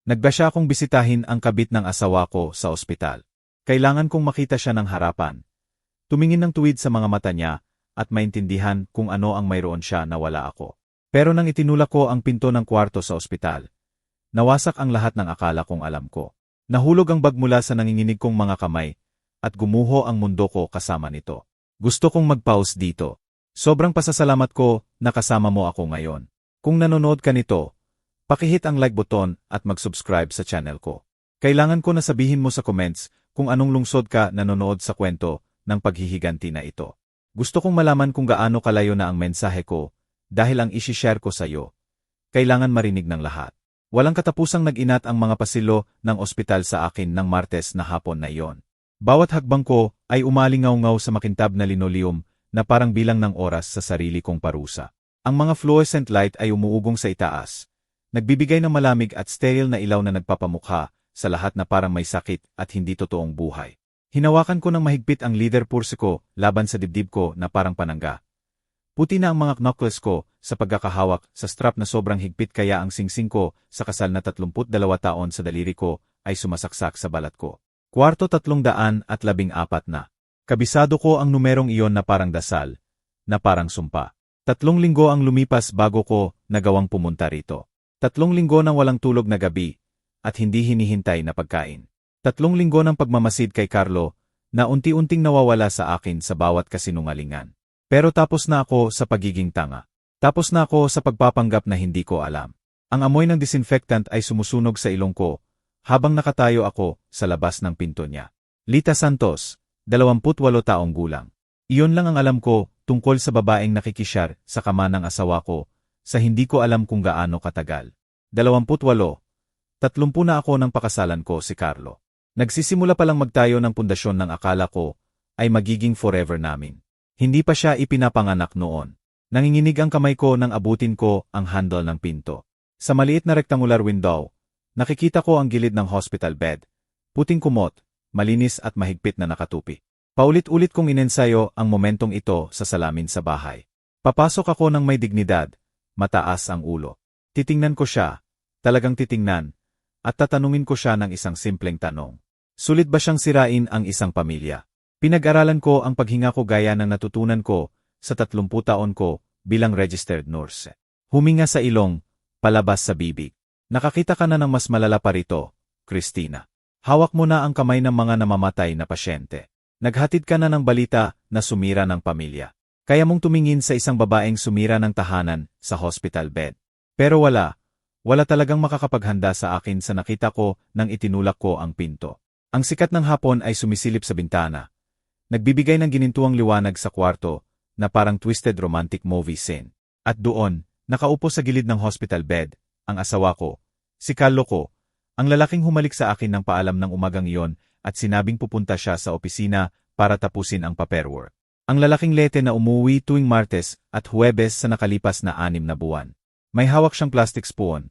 Nagbasya akong bisitahin ang kabit ng asawa ko sa ospital. Kailangan kong makita siya ng harapan. Tumingin ng tuwid sa mga mata niya at maintindihan kung ano ang mayroon siya na wala ako. Pero nang itinulak ko ang pinto ng kwarto sa ospital, nawasak ang lahat ng akala kong alam ko. Nahulog ang bag mula sa nanginginig kong mga kamay at gumuho ang mundo ko kasama nito. Gusto kong mag-pause dito. Sobrang pasasalamat ko na kasama mo ako ngayon. Kung nanonood ka nito, pakihit ang like button at mag-subscribe sa channel ko. Kailangan ko na sabihin mo sa comments kung anong lungsod ka nanonood sa kwento ng paghihiganti na ito. Gusto kong malaman kung gaano kalayo na ang mensahe ko dahil ang isi-share ko sa iyo. Kailangan marinig ng lahat. Walang katapusang nag-inat ang mga pasilo ng ospital sa akin ng Martes na hapon na iyon. Bawat hagbang ko ay umalingaw-ngaw sa makintab na linoleum na parang bilang ng oras sa sarili kong parusa. Ang mga fluorescent light ay umuugong sa itaas. Nagbibigay ng malamig at sterile na ilaw na nagpapamukha sa lahat na parang may sakit at hindi totoong buhay. Hinawakan ko ng mahigpit ang leather purse ko laban sa dibdib ko na parang panangga. Puti na ang mga knuckles ko sa pagkakahawak sa strap na sobrang higpit kaya ang singsing ko sa kasal na 32 taon sa daliri ko ay sumasaksak sa balat ko. Kwarto 314 na. Kabisado ko ang numerong iyon na parang dasal, na parang sumpa. 3 linggo ang lumipas bago ko nagawang pumunta rito. 3 linggo ng walang tulog na gabi, at hindi hinihintay na pagkain. 3 linggo ng pagmamasid kay Carlo, na unti-unting nawawala sa akin sa bawat kasinungalingan. Pero tapos na ako sa pagiging tanga. Tapos na ako sa pagpapanggap na hindi ko alam. Ang amoy ng disinfectant ay sumusunog sa ilong ko, habang nakatayo ako sa labas ng pinto niya. Lita Santos, 28 taong gulang. Iyon lang ang alam ko tungkol sa babaeng nakikisyar sa kama ng asawa ko, sa hindi ko alam kung gaano katagal. 28, 30 na ako nang pakasalan ko si Carlo. Nagsisimula pa lang magtayo ng pundasyon ng akala ko ay magiging forever namin. Hindi pa siya ipinapanganak noon. Nanginginig ang kamay ko nang abutin ko ang handle ng pinto. Sa maliit na rectangular window, nakikita ko ang gilid ng hospital bed. Puting kumot, malinis at mahigpit na nakatupi. Paulit-ulit kong inensayo ang momentong ito sa salamin sa bahay. Papasok ako ng may dignidad. Mataas ang ulo. Titingnan ko siya, talagang titingnan, at tatanungin ko siya ng isang simpleng tanong. Sulit ba siyang sirain ang isang pamilya? Pinag-aralan ko ang paghinga ko gaya ng natutunan ko sa 30 taon ko bilang registered nurse. Huminga sa ilong, palabas sa bibig. Nakakita ka na ng mas malala pa rito, Christina. Hawak mo na ang kamay ng mga namamatay na pasyente. Naghatid ka na ng balita na sumira ng pamilya. Kaya mong tumingin sa isang babaeng sumira ng tahanan sa hospital bed. Pero wala talagang makakapaghanda sa akin sa nakita ko nang itinulak ko ang pinto. Ang sikat ng hapon ay sumisilip sa bintana. Nagbibigay ng ginintuang liwanag sa kwarto na parang twisted romantic movie scene. At doon, nakaupo sa gilid ng hospital bed, ang asawa ko, si Carlo ko, ang lalaking humalik sa akin ng paalam ng umagang iyon at sinabing pupunta siya sa opisina para tapusin ang paperwork. Ang lalaking lete na umuwi tuwing Martes at Huwebes sa nakalipas na 6 na buwan. May hawak siyang plastic spoon.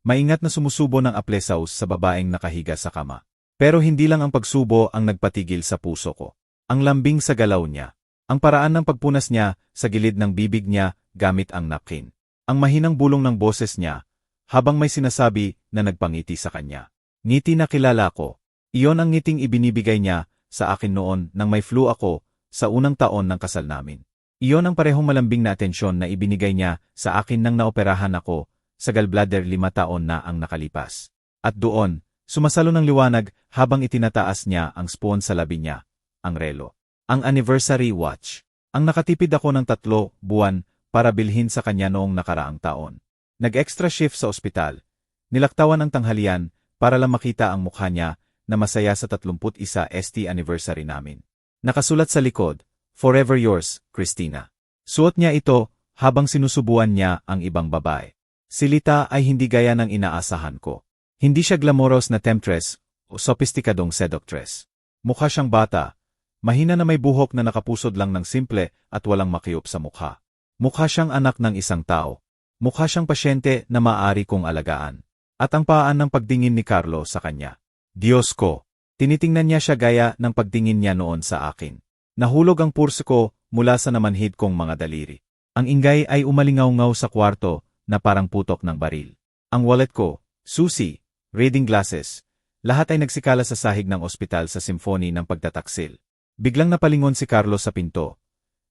Maingat na sumusubo ng aplesaus sa babaeng nakahiga sa kama. Pero hindi lang ang pagsubo ang nagpatigil sa puso ko. Ang lambing sa galaw niya. Ang paraan ng pagpunas niya sa gilid ng bibig niya gamit ang napkin. Ang mahinang bulong ng boses niya habang may sinasabi na nagpangiti sa kanya. Ngiti na kilala ko. Iyon ang ngiting ibinibigay niya sa akin noon nang may flu ako sa unang taon ng kasal namin. Iyon ang parehong malambing na atensyon na ibinigay niya sa akin nang naoperahan ako sa gallbladder 5 taon na ang nakalipas. At doon, sumasalo ng liwanag habang itinataas niya ang spoon sa labi niya, ang relo. Ang anniversary watch. Ang nakatipid ako ng 3 buwan para bilhin sa kanya noong nakaraang taon. Nag-extra shift sa ospital. Nilaktawan ang tanghalian para lang makita ang mukha niya na masaya sa 31 st anniversary namin. Nakasulat sa likod, Forever yours, Christina. Suot niya ito habang sinusubuan niya ang ibang babae. Si Lita ay hindi gaya ng inaasahan ko. Hindi siya glamorous na temptress o sopistikadong seductress. Mukha siyang bata, mahina na may buhok na nakapusod lang ng simple at walang makiup sa mukha. Mukha siyang anak ng isang tao. Mukha siyang pasyente na maaari kong alagaan. At ang paan ng pagtingin ni Carlo sa kanya. Diyos ko! Tinitingnan niya siya gaya ng pagtingin niya noon sa akin. Nahulog ang purse ko mula sa namanhid kong mga daliri. Ang ingay ay umalingaw-ngaw sa kwarto na parang putok ng baril. Ang wallet ko, susi, reading glasses. Lahat ay nagsikala sa sahig ng ospital sa symphony ng pagtataksil. Biglang napalingon si Carlo sa pinto.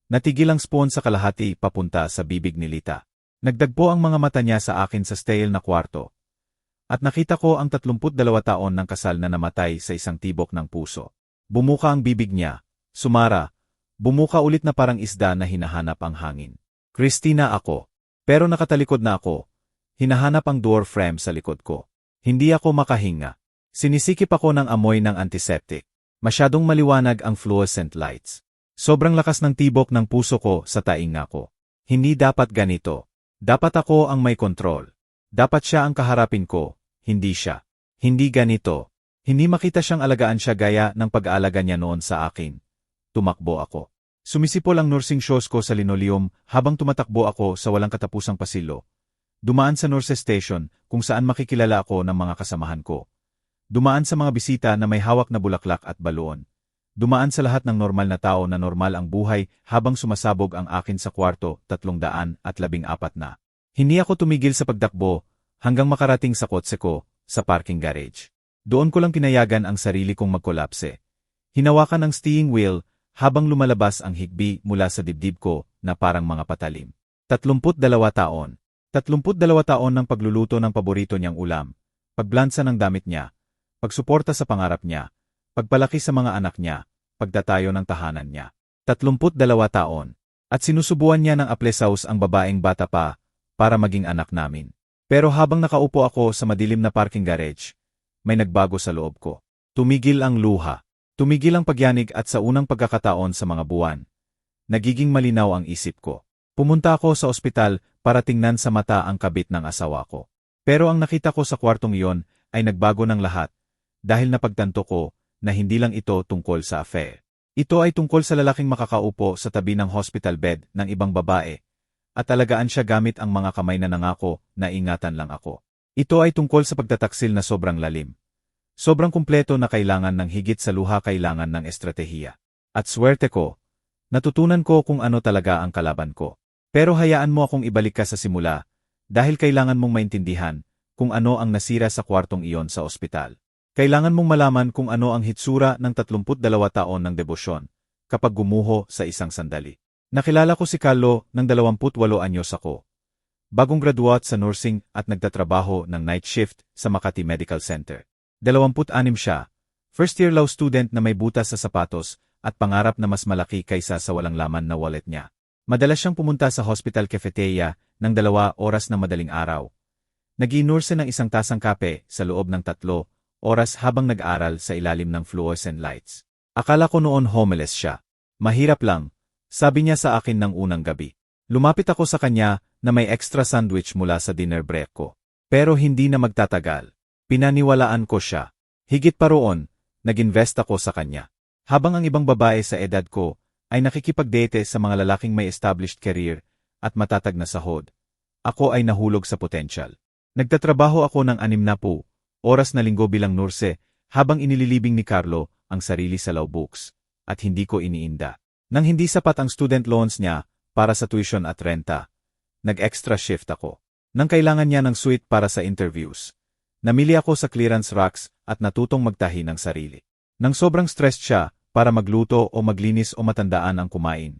Natigil ang spoon sa kalahati papunta sa bibig ni Lita. Nagdagpo ang mga mata niya sa akin sa stale na kwarto. At nakita ko ang 32 taon ng kasal na namatay sa isang tibok ng puso. Bumuka ang bibig niya. Sumara. Bumuka ulit na parang isda na hinahanap ang hangin. Christina ako. Pero nakatalikod na ako. Hinahanap ang door frame sa likod ko. Hindi ako makahinga. Sinisikip ako ng amoy ng antiseptic. Masyadong maliwanag ang fluorescent lights. Sobrang lakas ng tibok ng puso ko sa tainga ko. Hindi dapat ganito. Dapat ako ang may kontrol. Dapat siya ang kaharapin ko. Hindi siya. Hindi ganito. Hindi makita siyang alagaan siya gaya ng pag-aalaga niya noon sa akin. Tumakbo ako. Sumisipol ang nursing shoes ko sa linoleum habang tumatakbo ako sa walang katapusang pasilyo. Dumaan sa nurse station kung saan makikilala ako ng mga kasamahan ko. Dumaan sa mga bisita na may hawak na bulaklak at balon. Dumaan sa lahat ng normal na tao na normal ang buhay habang sumasabog ang akin sa kwarto 314 na. Hindi ako tumigil sa pagtakbo hanggang makarating sa kotse ko sa parking garage. Doon ko lang pinayagan ang sarili kong magkolapse. Hinawakan ang steering wheel habang lumalabas ang higbi mula sa dibdib ko na parang mga patalim. 32 taon. 32 taon ng pagluluto ng paborito niyang ulam, pagblansa ng damit niya, pagsuporta sa pangarap niya, pagpalaki sa mga anak niya, pagdatayo ng tahanan niya. 32 taon. At sinusubuan niya ng aplesaus ang babaeng bata pa para maging anak namin. Pero habang nakaupo ako sa madilim na parking garage, may nagbago sa loob ko. Tumigil ang luha. Tumigil ang pagyanig at sa unang pagkakataon sa mga buwan. Nagiging malinaw ang isip ko. Pumunta ako sa ospital para tingnan sa mata ang kabit ng asawa ko. Pero ang nakita ko sa kwartong iyon ay nagbago ng lahat dahil napagtanto ko na hindi lang ito tungkol sa affair. Ito ay tungkol sa lalaking makakaupo sa tabi ng hospital bed ng ibang babae at alagaan siya gamit ang mga kamay na nangako na ingatan lang ako. Ito ay tungkol sa pagtataksil na sobrang lalim. Sobrang kumpleto na kailangan ng higit sa luha kailangan ng estratehiya. At swerte ko, natutunan ko kung ano talaga ang kalaban ko. Pero hayaan mo akong ibalik ka sa simula, dahil kailangan mong maintindihan kung ano ang nasira sa kwartong iyon sa ospital. Kailangan mong malaman kung ano ang hitsura ng 32 taon ng debosyon kapag gumuho sa isang sandali. Nakilala ko si Carlo ng 28 anyos ako. Bagong graduate sa nursing at nagtatrabaho ng night shift sa Makati Medical Center. 26 siya, first-year law student na may butas sa sapatos at pangarap na mas malaki kaysa sa walang laman na wallet niya. Madalas siyang pumunta sa hospital cafeteria ng 2 oras na madaling araw. Nag-inurse ng isang tasang kape sa loob ng 3 oras habang nag-aral sa ilalim ng fluorescent lights. Akala ko noon homeless siya. Mahirap lang, sabi niya sa akin ng unang gabi. Lumapit ako sa kanya na may extra sandwich mula sa dinner break ko. Pero hindi na magtatagal. Pinaniwalaan ko siya. Higit pa roon, nag-invest ako sa kanya. Habang ang ibang babae sa edad ko ay nakikipagdate sa mga lalaking may established career at matatag na sahod, ako ay nahulog sa potential. Nagtatrabaho ako ng 60 oras na linggo bilang nurse habang inililibing ni Carlo ang sarili sa law books at hindi ko iniinda. Nang hindi sapat ang student loans niya para sa tuition at renta, nag-extra shift ako. Nang kailangan niya ng suite para sa interviews, namili ako sa clearance racks at natutong magtahi ng sarili. Nang sobrang stressed siya para magluto o maglinis o matandaan ang kumain,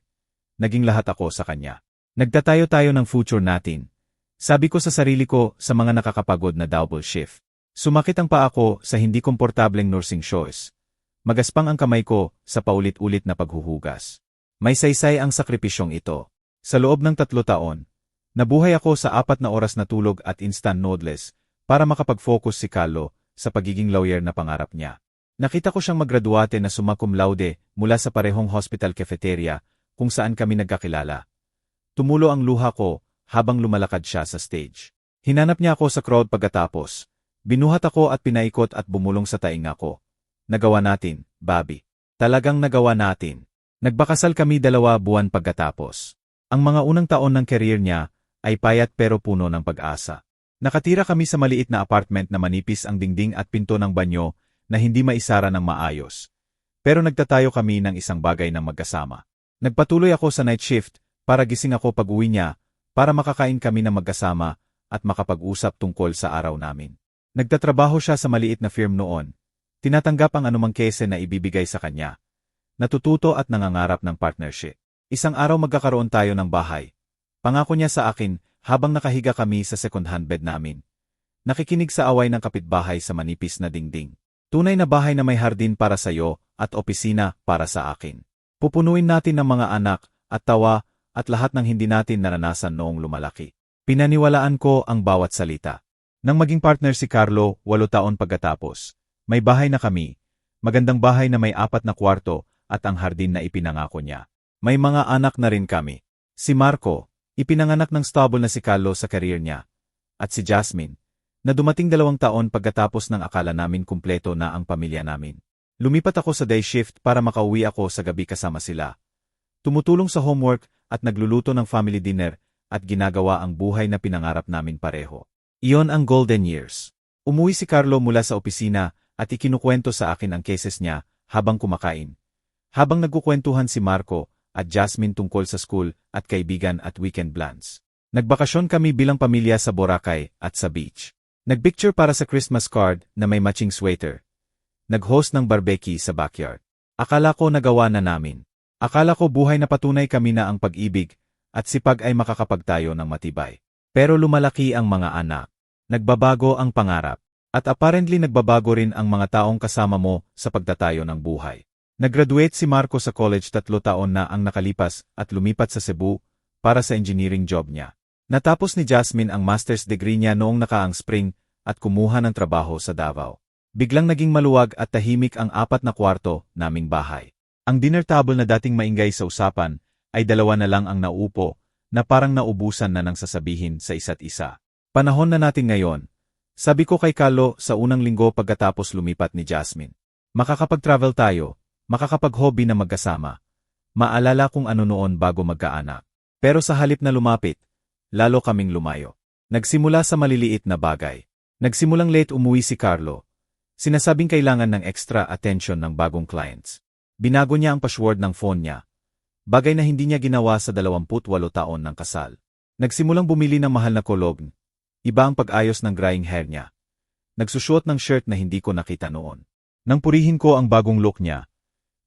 naging lahat ako sa kanya. Nagtatayo tayo ng future natin. Sabi ko sa sarili ko sa mga nakakapagod na double shift. Sumakit ang paa ko sa hindi komportableng nursing shoes. Magaspang ang kamay ko sa paulit-ulit na paghuhugas. May saysay ang sakripisyong ito. Sa loob ng 3 taon, nabuhay ako sa 4 na oras na tulog at instant noodles para makapag-focus si Carlo sa pagiging lawyer na pangarap niya. Nakita ko siyang magraduate na summa cum laude mula sa parehong hospital cafeteria kung saan kami nagkakilala. Tumulo ang luha ko habang lumalakad siya sa stage. Hinanap niya ako sa crowd pagkatapos. Binuhat ako at pinaikot at bumulong sa tainga ko. Nagawa natin, Bobby. Talagang nagawa natin. Nagbakasal kami 2 buwan pagkatapos. Ang mga unang taon ng career niya ay payat pero puno ng pag-asa. Nakatira kami sa maliit na apartment na manipis ang dingding at pinto ng banyo na hindi maisara ng maayos. Pero nagtatayo kami ng isang bagay ng magkasama. Nagpatuloy ako sa night shift para gising ako pag-uwi niya para makakain kami ng magkasama at makapag-usap tungkol sa araw namin. Nagtatrabaho siya sa maliit na firm noon. Tinatanggap ang anumang kese na ibibigay sa kanya. Natututo at nangangarap ng partnership. Isang araw magkakaroon tayo ng bahay. Pangako niya sa akin habang nakahiga kami sa second-hand bed namin. Nakikinig sa away ng kapitbahay sa manipis na dingding. Tunay na bahay na may hardin para sa iyo at opisina para sa akin. Pupunuin natin ng mga anak at tawa at lahat ng hindi natin naranasan noong lumalaki. Pinaniwalaan ko ang bawat salita. Nang maging partner si Carlo, 8 taon pagkatapos, may bahay na kami, magandang bahay na may 4 na kwarto at ang hardin na ipinangako niya. May mga anak na rin kami. Si Marco, ipinanganak ng stable na si Carlo sa career niya. At si Jasmine, na dumating 2 taon pagkatapos ng akala namin kumpleto na ang pamilya namin. Lumipat ako sa day shift para makauwi ako sa gabi kasama sila. Tumutulong sa homework at nagluluto ng family dinner at ginagawa ang buhay na pinangarap namin pareho. Iyon ang golden years. Umuwi si Carlo mula sa opisina at ikinukwento sa akin ang cases niya habang kumakain. Habang nagkukwentuhan si Marco at Jasmine tungkol sa school at kaibigan at weekend plans. Nagbakasyon kami bilang pamilya sa Boracay at sa beach. Nagpicture para sa Christmas card na may matching sweater. Nag-host ng barbecue sa backyard. Akala ko nagawa na namin. Akala ko buhay na patunay kami na ang pag-ibig at sipag ay makakapagtayo ng matibay. Pero lumalaki ang mga anak. Nagbabago ang pangarap. At apparently nagbabago rin ang mga taong kasama mo sa pagtatayo ng buhay. Nag-graduate si Marco sa college 3 taon na ang nakalipas at lumipat sa Cebu para sa engineering job niya. Natapos ni Jasmine ang master's degree niya noong nakaang spring at kumuha ng trabaho sa Davao. Biglang naging maluwag at tahimik ang 4 na kwarto naming bahay. Ang dinner table na dating maingay sa usapan ay 2 na lang ang nauupo na parang naubusan na ng sasabihin sa isa't isa. Panahon na natin ngayon. Sabi ko kay Carlo sa unang linggo pagkatapos lumipat ni Jasmine. Makakapag-travel tayo, makakapag-hobby na magkasama. Maalala kung ano noon bago magkaanak. Pero sa halip na lumapit, lalo kaming lumayo. Nagsimula sa maliliit na bagay. Nagsimulang late umuwi si Carlo. Sinasabing kailangan ng extra attention ng bagong clients. Binago niya ang password ng phone niya. Bagay na hindi niya ginawa sa 28 taon ng kasal. Nagsimulang bumili ng mahal na cologne. Iba ang pag-ayos ng drying hair niya. Nagsusuot ng shirt na hindi ko nakita noon. Nang purihin ko ang bagong look niya,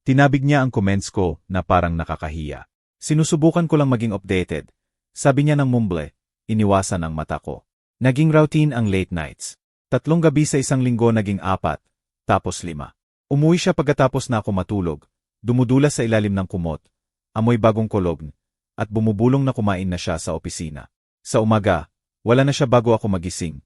tinabig niya ang comments ko na parang nakakahiya. Sinusubukan ko lang maging updated. Sabi niya ng mumble, iniwasan ang mata ko. Naging routine ang late nights. 3 gabi sa isang linggo naging 4, tapos 5. Umuwi siya pagkatapos na ako matulog, dumudulas sa ilalim ng kumot, amoy bagong cologne, at bumubulong na kumain na siya sa opisina. Sa umaga, wala na siya bago ako magising.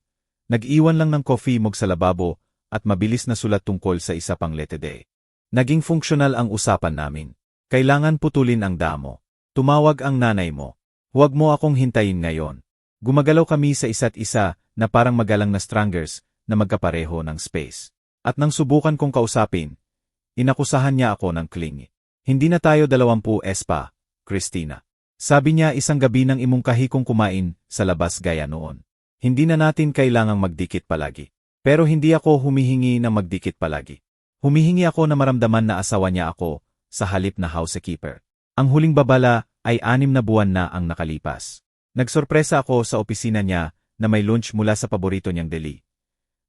Nag-iwan lang ng coffee mug sa lababo at mabilis na sulat tungkol sa isa pang letede. Naging funksyonal ang usapan namin. Kailangan putulin ang damo. Tumawag ang nanay mo. Huwag mo akong hintayin ngayon. Gumagalaw kami sa isa't isa na parang magalang na strangers na magkapareho ng space. At nang subukan kong kausapin, inakusahan niya ako ng clingy. Hindi na tayo 20 pa, Christina. Sabi niya isang gabi nang imungkahi kong kumain sa labas gaya noon. Hindi na natin kailangang magdikit palagi. Pero hindi ako humihingi na magdikit palagi. Humihingi ako na maramdaman na asawa niya ako sa halip na housekeeper. Ang huling babala ay 6 na buwan na ang nakalipas. Nagsorpresa ako sa opisina niya na may lunch mula sa paborito niyang deli.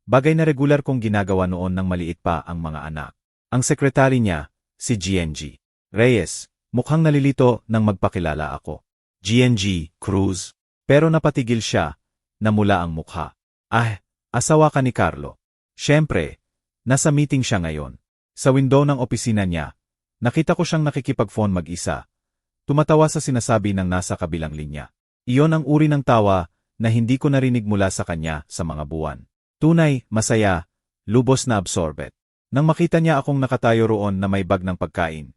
Bagay na regular kong ginagawa noon nang maliit pa ang mga anak. Ang sekretary niya, si GNG Reyes, mukhang nalilito nang magpakilala ako. GNG Cruz. Pero napatigil siya, namula ang mukha. Asawa ka ni Carlo. Siyempre, nasa meeting siya ngayon. Sa window ng opisina niya, nakita ko siyang nakikipag-phone mag-isa. Tumatawa sa sinasabi ng nasa kabilang linya. Iyon ang uri ng tawa na hindi ko narinig mula sa kanya sa mga buwan. Tunay, masaya, lubos na absorbed. Nang makita niya akong nakatayo roon na may bag ng pagkain,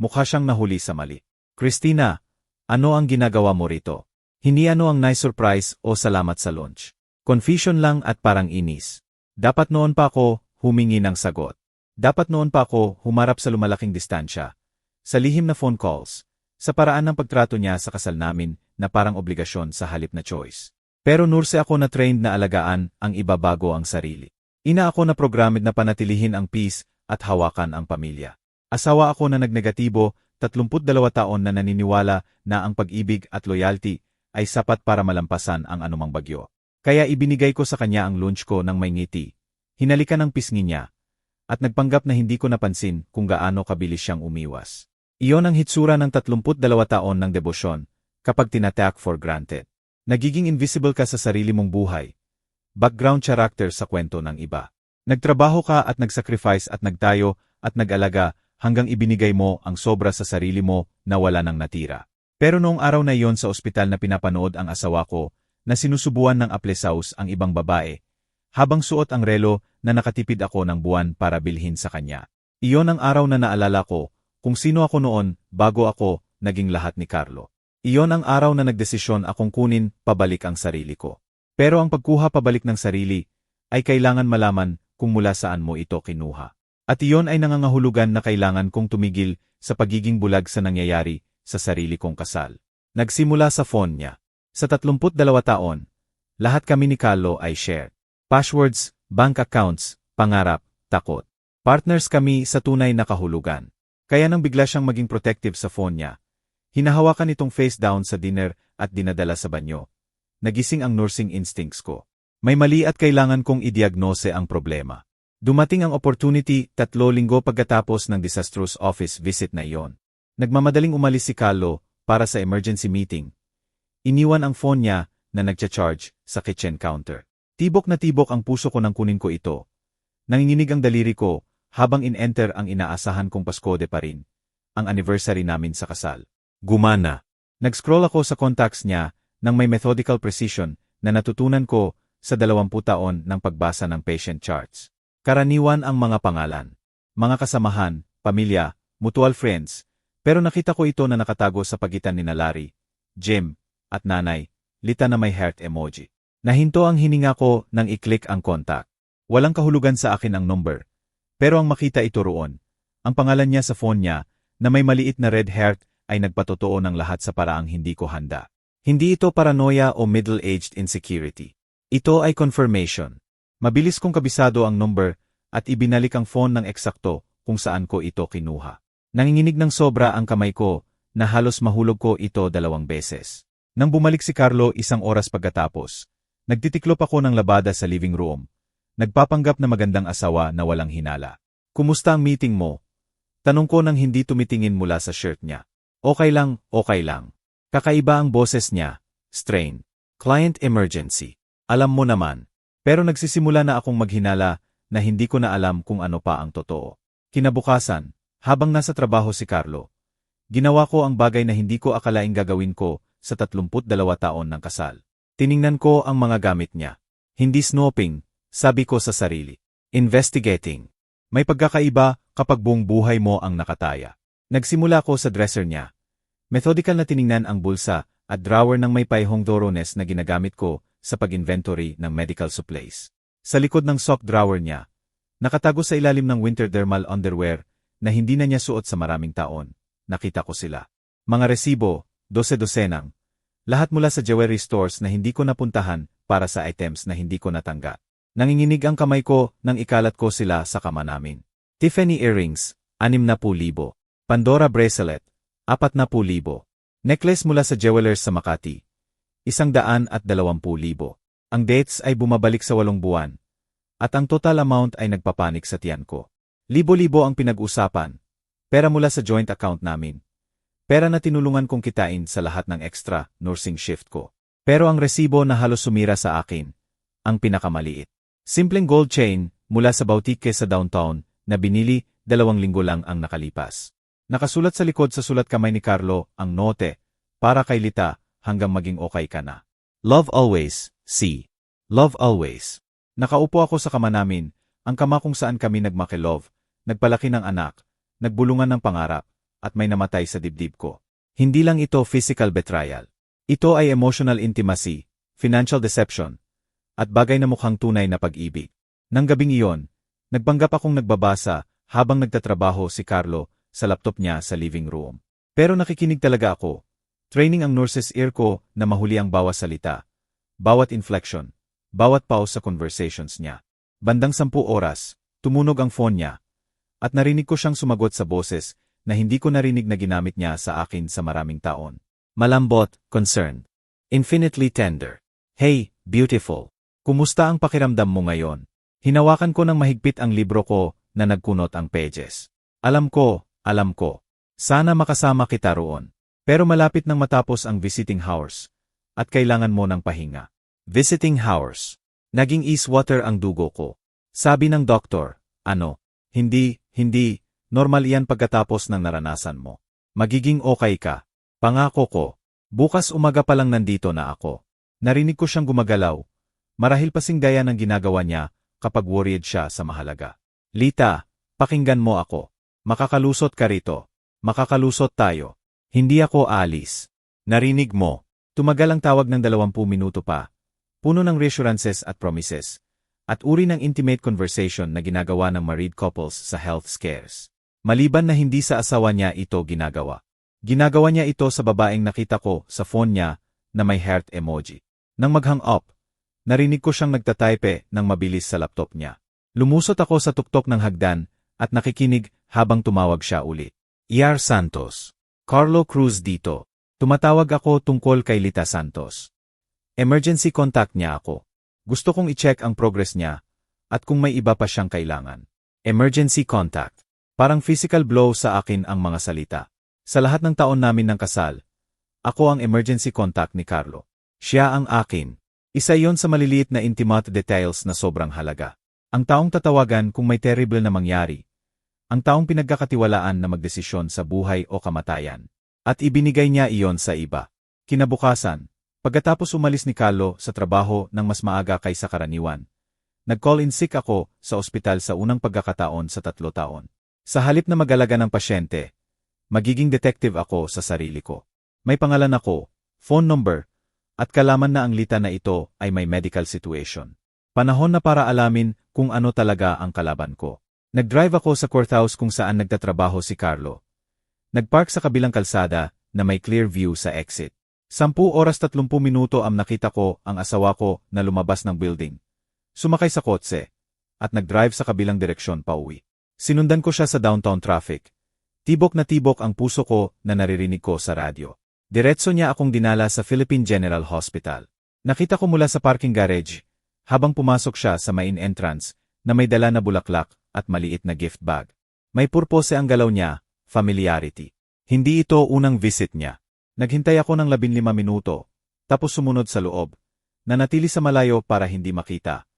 mukha siyang nahuli sa mali. Christina, ano ang ginagawa mo rito? Hindi ano ang nice surprise o salamat sa lunch. Confusion lang at parang inis. Dapat noon pa ako humingi ng sagot. Dapat noon pa ako humarap sa lumalaking distansya. Sa lihim na phone calls. Sa paraan ng pagtrato niya sa kasal namin na parang obligasyon sa halip na choice. Pero nurse ako na trained na alagaan ang iba bago ang sarili. Ina ako na programmed na panatilihin ang peace at hawakan ang pamilya. Asawa ako na nagnegatibo, 32 taon na naniniwala na ang pag-ibig at loyalty ay sapat para malampasan ang anumang bagyo. Kaya ibinigay ko sa kanya ang lunch ko ng may ngiti. Hinalikan ang pisngi niya. At nagpanggap na hindi ko napansin kung gaano kabilis siyang umiwas. Iyon ang hitsura ng 32 taon ng debosyon kapag tinatak for granted. Nagiging invisible ka sa sarili mong buhay. Background character sa kwento ng iba. Nagtrabaho ka at nagsacrifice at nagtayo at nag-alaga hanggang ibinigay mo ang sobra sa sarili mo na wala nang natira. Pero noong araw na iyon sa ospital na pinapanood ang asawa ko na sinusubuan ng aplesaus ang ibang babae, habang suot ang relo na nakatipid ako ng buwan para bilhin sa kanya. Iyon ang araw na naalala ko kung sino ako noon bago ako naging lahat ni Carlo. Iyon ang araw na nagdesisyon akong kunin pabalik ang sarili ko. Pero ang pagkuha pabalik ng sarili ay kailangan malaman kung mula saan mo ito kinuha. At iyon ay nangangahulugan na kailangan kong tumigil sa pagiging bulag sa nangyayari sa sarili kong kasal. Nagsimula sa phone niya. Sa 32 taon, lahat kami ni Carlo ay shared. Passwords, bank accounts, pangarap, takot. Partners kami sa tunay na kahulugan. Kaya nang bigla siyang maging protective sa phone niya, hinahawakan itong face down sa dinner at dinadala sa banyo. Nagising ang nursing instincts ko. May mali at kailangan kong idiagnose ang problema. Dumating ang opportunity 3 linggo pagkatapos ng disastrous office visit na iyon. Nagmamadaling umalis si Carlo para sa emergency meeting. Iniwan ang phone niya na nagcha-charge sa kitchen counter. Tibok na tibok ang puso ko nang kunin ko ito. Nanginginig ang daliri ko habang in-enter ang inaasahan kong Pasko de pa rin, ang anniversary namin sa kasal. Gumana. Nag-scroll ako sa contacts niya nang may methodical precision na natutunan ko sa 20 taon ng pagbasa ng patient charts. Karaniwan ang mga pangalan, mga kasamahan, pamilya, mutual friends, pero nakita ko ito na nakatago sa pagitan ni Larry, Jim, at nanay, Lita na may heart emoji. Nahinto ang hininga ko nang i-click ang contact. Walang kahulugan sa akin ang number, pero ang makita ito roon, ang pangalan niya sa phone niya na may maliit na red heart ay nagpatotoo ng lahat sa paraang hindi ko handa. Hindi ito paranoia o middle-aged insecurity. Ito ay confirmation. Mabilis kong kabisado ang number at ibinalik ang phone ng eksakto kung saan ko ito kinuha. Nanginginig ng sobra ang kamay ko na halos mahulog ko ito 2 beses. Nang bumalik si Carlo 1 oras pagkatapos, nagtitiklop ako ng labada sa living room. Nagpapanggap na magandang asawa na walang hinala. Kumusta ang meeting mo? Tanong ko nang hindi tumitingin mula sa shirt niya. Okay lang, okay lang. Kakaiba ang boses niya. Strain. Client emergency. Alam mo naman. Pero nagsisimula na akong maghinala na hindi ko na alam kung ano pa ang totoo. Kinabukasan, habang nasa trabaho si Carlo, ginawa ko ang bagay na hindi ko akalaing gagawin ko sa 32 taon ng kasal. Tiningnan ko ang mga gamit niya. Hindi snooping, sabi ko sa sarili. Investigating. May pagkakaiba kapag buong buhay mo ang nakataya. Nagsimula ko sa dresser niya. Methodical na tiningnan ang bulsa at drawer ng may paihong thoroughness na ginagamit ko sa pag-inventory ng medical supplies. Sa likod ng sock drawer niya, nakatago sa ilalim ng winter thermal underwear na hindi na niya suot sa maraming taon. Nakita ko sila. Mga resibo, 12-dosenang. Lahat mula sa jewelry stores na hindi ko napuntahan para sa items na hindi ko natanggap. Nanginginig ang kamay ko nang ikalat ko sila sa kama namin. Tiffany earrings, 60,000. Pandora bracelet, 40,000. Necklace mula sa jewelers sa Makati, 120,000. Ang dates ay bumabalik sa 8 buwan. At ang total amount ay nagpapanik sa tiyan ko. Libo-libo ang pinag-usapan. Pera mula sa joint account namin. Pera na tinulungan kong kitain sa lahat ng extra nursing shift ko. Pero ang resibo na halos sumira sa akin, ang pinakamaliit. Simpleng gold chain mula sa boutique sa downtown na binili 2 linggo lang ang nakalipas. Nakasulat sa likod sa sulat kamay ni Carlo ang note, para kay Lita hanggang maging okay ka na. Love always, C. Love always. Nakaupo ako sa kama namin, ang kama kung saan kami nagmakilove, nagpalaki ng anak, nagbulungan ng pangarap, at may namatay sa dibdib ko. Hindi lang ito physical betrayal. Ito ay emotional intimacy, financial deception, at bagay na mukhang tunay na pag-ibig. Nang gabing iyon, nagpanggap akong nagbabasa habang nagtatrabaho si Carlo sa laptop niya sa living room. Pero nakikinig talaga ako. Training ang nurse's ear ko na mahuli ang bawat salita, bawat inflection, bawat pause sa conversations niya. Bandang 10 oras, tumunog ang phone niya, at narinig ko siyang sumagot sa boses na hindi ko narinig na ginamit niya sa akin sa maraming taon. Malambot, concerned, infinitely tender. Hey, beautiful. Kumusta ang pakiramdam mo ngayon? Hinawakan ko ng mahigpit ang libro ko na nagkunot ang pages. Alam ko. Sana makasama kita roon. Pero malapit nang matapos ang visiting hours. At kailangan mo ng pahinga. Visiting hours. Naging Eastwater ang dugo ko. Sabi ng doktor, hindi, normal iyan pagkatapos ng naranasan mo. Magiging okay ka. Pangako ko. Bukas umaga pa lang nandito na ako. Narinig ko siyang gumagalaw. Marahil pasing gaya ng ginagawa niya kapag worried siya sa mahalaga. Lita, pakinggan mo ako. Makakalusot ka rito. Makakalusot tayo. Hindi ako aalis. Narinig mo. Tumagal ang tawag ng 20 minuto pa. Puno ng reassurances at promises. At uri ng intimate conversation na ginagawa ng married couples sa health scares. Maliban na hindi sa asawa niya ito ginagawa. Ginagawa niya ito sa babaeng nakita ko sa phone niya na may heart emoji. Nang mag-hang up, narinig ko siyang nagtatype ng mabilis sa laptop niya. Lumusot ako sa tuktok ng hagdan at nakikinig habang tumawag siya ulit. E.R. Santos. Carlo Cruz dito. Tumatawag ako tungkol kay Lita Santos. Emergency contact niya ako. Gusto kong i-check ang progress niya at kung may iba pa siyang kailangan. Emergency contact. Parang physical blow sa akin ang mga salita. Sa lahat ng taon namin ng kasal, ako ang emergency contact ni Carlo. Siya ang akin. Isa yon sa maliliit na intimate details na sobrang halaga. Ang taong tatawagan kung may terrible na mangyari. Ang taong pinagkakatiwalaan na magdesisyon sa buhay o kamatayan. At ibinigay niya iyon sa iba. Kinabukasan, pagkatapos umalis ni Carlo sa trabaho ng mas maaga kaysa karaniwan, nag-call in sick ako sa ospital sa unang pagkakataon sa 3 taon. Sa halip na mag-alaga ng pasyente, magiging detective ako sa sarili ko. May pangalan ako, phone number, at kalaman na ang Lita na ito ay may medical situation. Panahon na para alamin kung ano talaga ang kalaban ko. Nag-drive ako sa courthouse kung saan nagtatrabaho si Carlo. Nag-park sa kabilang kalsada na may clear view sa exit. 10 oras 30 minuto ang nakita ko ang asawa ko na lumabas ng building. Sumakay sa kotse at nag-drive sa kabilang direksyon pauwi. Sinundan ko siya sa downtown traffic. Tibok na tibok ang puso ko na naririnig ko sa radyo. Diretso niya akong dinala sa Philippine General Hospital. Nakita ko mula sa parking garage habang pumasok siya sa main entrance na may dala na bulaklak at maliit na gift bag. May purpose ang galaw niya, familiarity. Hindi ito unang visit niya. Naghintay ako ng 15 minuto, tapos sumunod sa loob. Nanatili sa malayo para hindi makita,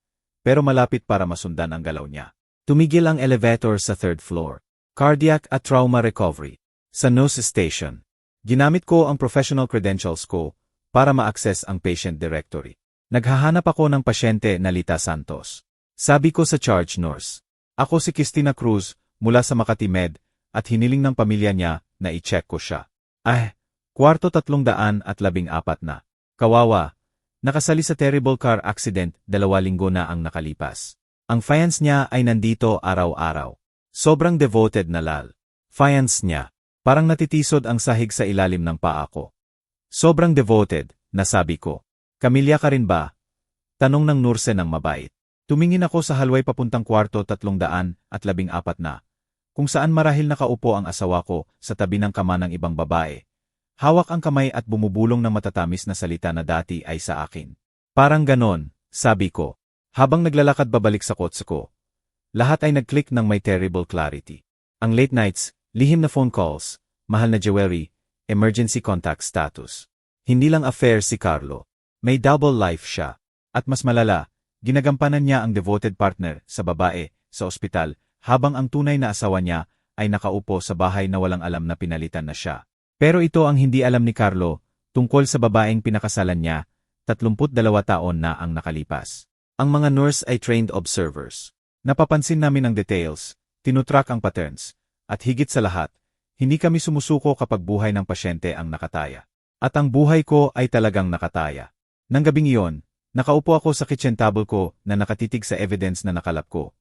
pero malapit para masundan ang galaw niya. Tumigil ang elevator sa 3rd floor. Cardiac at trauma recovery. Sa nurse station. Ginamit ko ang professional credentials ko para ma-access ang patient directory. Naghahanap ako ng pasyente na Lita Santos. Sabi ko sa charge nurse. Ako si Cristina Cruz mula sa Makati Med at hiniling ng pamilya niya na i-check ko siya. Kwarto 314 na. Kawawa. Nakasali sa terrible car accident 2 linggo na ang nakalipas. Ang fiance niya ay nandito araw-araw. Sobrang devoted na lal. Fiance niya. Parang natitisod ang sahig sa ilalim ng paa ko. Sobrang devoted, nasabi ko. Kamilya ka rin ba? Tanong ng nurse ng mabait. Tumingin ako sa halway papuntang kwarto 314 na, kung saan marahil nakaupo ang asawa ko sa tabi ng kama ng ibang babae. Hawak ang kamay at bumubulong ng matatamis na salita na dati ay sa akin. Parang ganon, sabi ko, habang naglalakad babalik sa kotse ko. Lahat ay nag-click ng may terrible clarity. Ang late nights, lihim na phone calls, mahal na jewelry, emergency contact status. Hindi lang affair si Carlo. May double life siya. At mas malala, ginagampanan niya ang devoted partner sa babae sa ospital habang ang tunay na asawa niya ay nakaupo sa bahay na walang alam na pinalitan na siya. Pero ito ang hindi alam ni Carlo tungkol sa babaeng pinakasalan niya, 32 taon na ang nakalipas. Ang mga nurse ay trained observers. Napapansin namin ang details, tinutrack ang patterns, at higit sa lahat, hindi kami sumusuko kapag buhay ng pasyente ang nakataya. At ang buhay ko ay talagang nakataya. Nang gabing iyon, nakaupo ako sa kitchen table ko na nakatitig sa evidence na nakalap ko.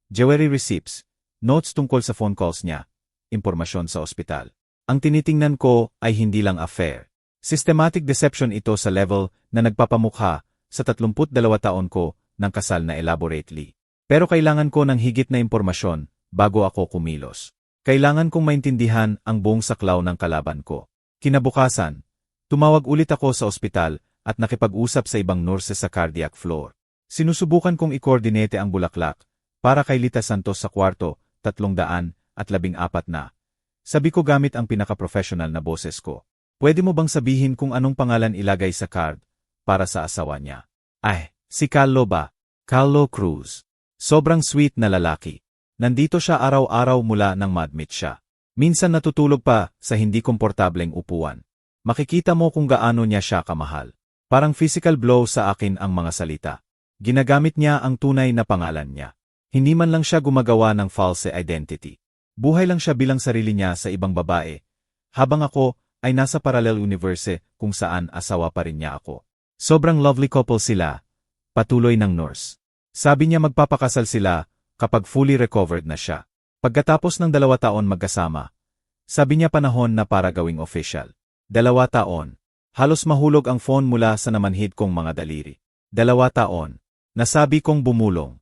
Jewelry receipts, notes tungkol sa phone calls niya, impormasyon sa ospital. Ang tinitingnan ko ay hindi lang affair. Systematic deception ito sa level na nagpapamukha sa 32 taon ko ng kasal na elaborately. Pero kailangan ko ng higit na impormasyon bago ako kumilos. Kailangan kong maintindihan ang buong saklaw ng kalaban ko. Kinabukasan, tumawag ulit ako sa ospital at nakipag-usap sa ibang nurses sa cardiac floor. Sinusubukan kong i-coordinate ang bulaklak para kay Lita Santos sa kwarto, 314 na. Sabi ko gamit ang pinaka-professional na boses ko. Pwede mo bang sabihin kung anong pangalan ilagay sa card para sa asawa niya? Ay, si Carlo ba? Carlo Cruz. Sobrang sweet na lalaki. Nandito siya araw-araw mula nang ma-admit siya. Minsan natutulog pa sa hindi komportableng upuan. Makikita mo kung gaano niya siya kamahal. Parang physical blow sa akin ang mga salita. Ginagamit niya ang tunay na pangalan niya. Hindi man lang siya gumagawa ng false identity. Buhay lang siya bilang sarili niya sa ibang babae. Habang ako ay nasa parallel universe kung saan asawa pa rin niya ako. Sobrang lovely couple sila. Patuloy ng nurse. Sabi niya magpapakasal sila kapag fully recovered na siya. Pagkatapos ng 2 taon magkasama, sabi niya panahon na para gawing official. 2 taon. Halos mahulog ang phone mula sa namanhid kong mga daliri. 2 taon. Nasabi kong bumulong.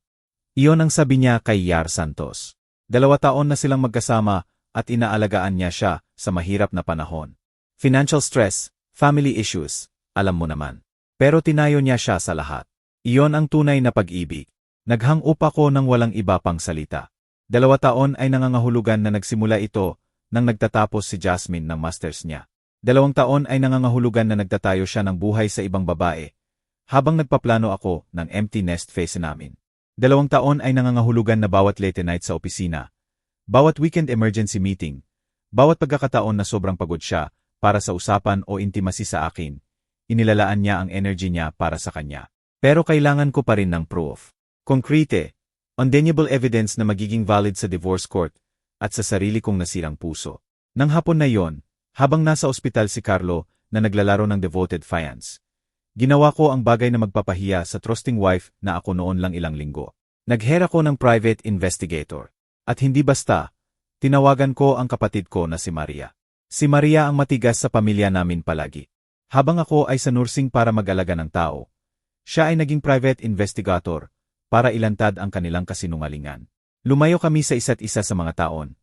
Iyon ang sabi niya kay Yar Santos. 2 taon na silang magkasama at inaalagaan niya siya sa mahirap na panahon. Financial stress, family issues, alam mo naman. Pero tinayo niya siya sa lahat. Iyon ang tunay na pag-ibig. Naghang-up ako ng walang iba pang salita. 2 taon ay nangangahulugan na nagsimula ito nang nagtatapos si Jasmine ng masters niya. 2 taon ay nangangahulugan na nagtatayo siya ng buhay sa ibang babae, habang nagpaplano ako ng empty nest phase namin. 2 taon ay nangangahulugan na bawat late night sa opisina, bawat weekend emergency meeting, bawat pagkakataon na sobrang pagod siya para sa usapan o intimacy sa akin, inilalaan niya ang energy niya para sa kanya. Pero kailangan ko pa rin ng proof. Concrete, undeniable evidence na magiging valid sa divorce court at sa sarili kong nasirang puso. Nang hapon na yon, habang nasa ospital si Carlo na naglalaro ng devoted fiance, ginawa ko ang bagay na magpapahiya sa trusting wife na ako noon lang ilang linggo. Naghera ko ng private investigator. At hindi basta, tinawagan ko ang kapatid ko na si Maria. Si Maria ang matigas sa pamilya namin palagi. Habang ako ay sa nursing para mag-alaga ng tao, siya ay naging private investigator para ilantad ang kanilang kasinungalingan. Lumayo kami sa isa't isa sa mga taon.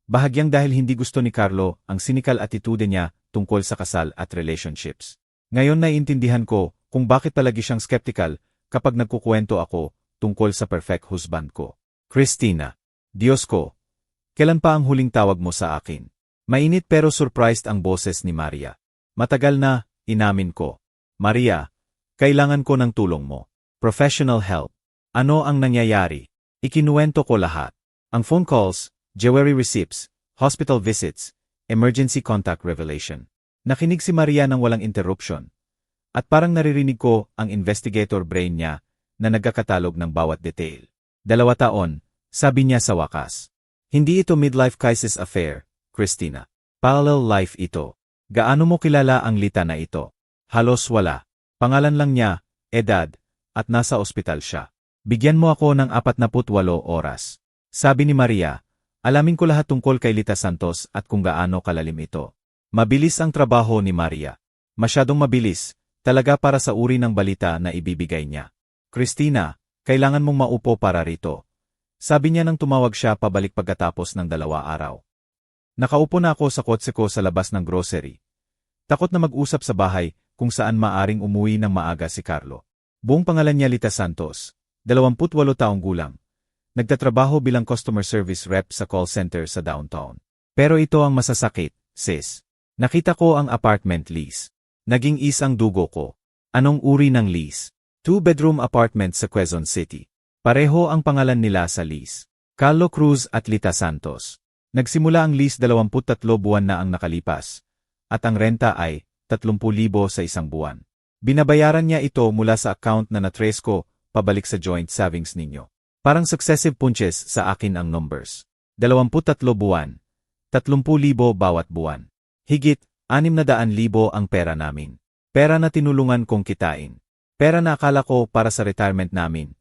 Bahagyang dahil hindi gusto ni Carlo ang cynical attitude niya tungkol sa kasal at relationships. Ngayon naiintindihan ko kung bakit palagi siyang skeptical kapag nagkukwento ako tungkol sa perfect husband ko. Christina, Diyos ko, kailan pa ang huling tawag mo sa akin? Mainit pero surprised ang boses ni Maria. Matagal na, inamin ko. Maria, kailangan ko ng tulong mo. Professional help. Ano ang nangyayari? Ikinuwento ko lahat. Ang phone calls, jewelry receipts, hospital visits, emergency contact revelation. Nakinig si Maria ng walang interruption. At parang naririnig ko ang investigator brain niya na nagkakatalog ng bawat detail. 2 taon, sabi niya sa wakas. Hindi ito midlife crisis affair, Christina. Parallel life ito. Gaano mo kilala ang Lita na ito? Halos wala. Pangalan lang niya, edad, at nasa ospital siya. Bigyan mo ako ng 48 oras. Sabi ni Maria, alamin ko lahat tungkol kay Lita Santos at kung gaano kalalim ito. Mabilis ang trabaho ni Maria. Masyadong mabilis, talaga para sa uri ng balita na ibibigay niya. Christina, kailangan mong maupo para rito. Sabi niya nang tumawag siya pabalik pagkatapos ng 2 araw. Nakaupo na ako sa kotse ko sa labas ng grocery. Takot na mag-usap sa bahay kung saan maaring umuwi ng maaga si Carlo. Buong pangalan niya Lita Santos, 28 taong gulang. Nagtatrabaho bilang customer service rep sa call center sa downtown. Pero ito ang masasakit, sis. Nakita ko ang apartment lease. Naging isang dugo ko. Anong uri ng lease? 2-bedroom apartment sa Quezon City. Pareho ang pangalan nila sa lease. Carlo Cruz at Lita Santos. Nagsimula ang lease 23 buwan na ang nakalipas. At ang renta ay 30,000 sa isang buwan. Binabayaran niya ito mula sa account na natrace ko pabalik sa joint savings ninyo. Parang successive punches sa akin ang numbers. 23 buwan. 30,000 bawat buwan. Higit 600,000 ang pera namin. Pera na tinulungan kong kitain. Pera na akala ko para sa retirement namin.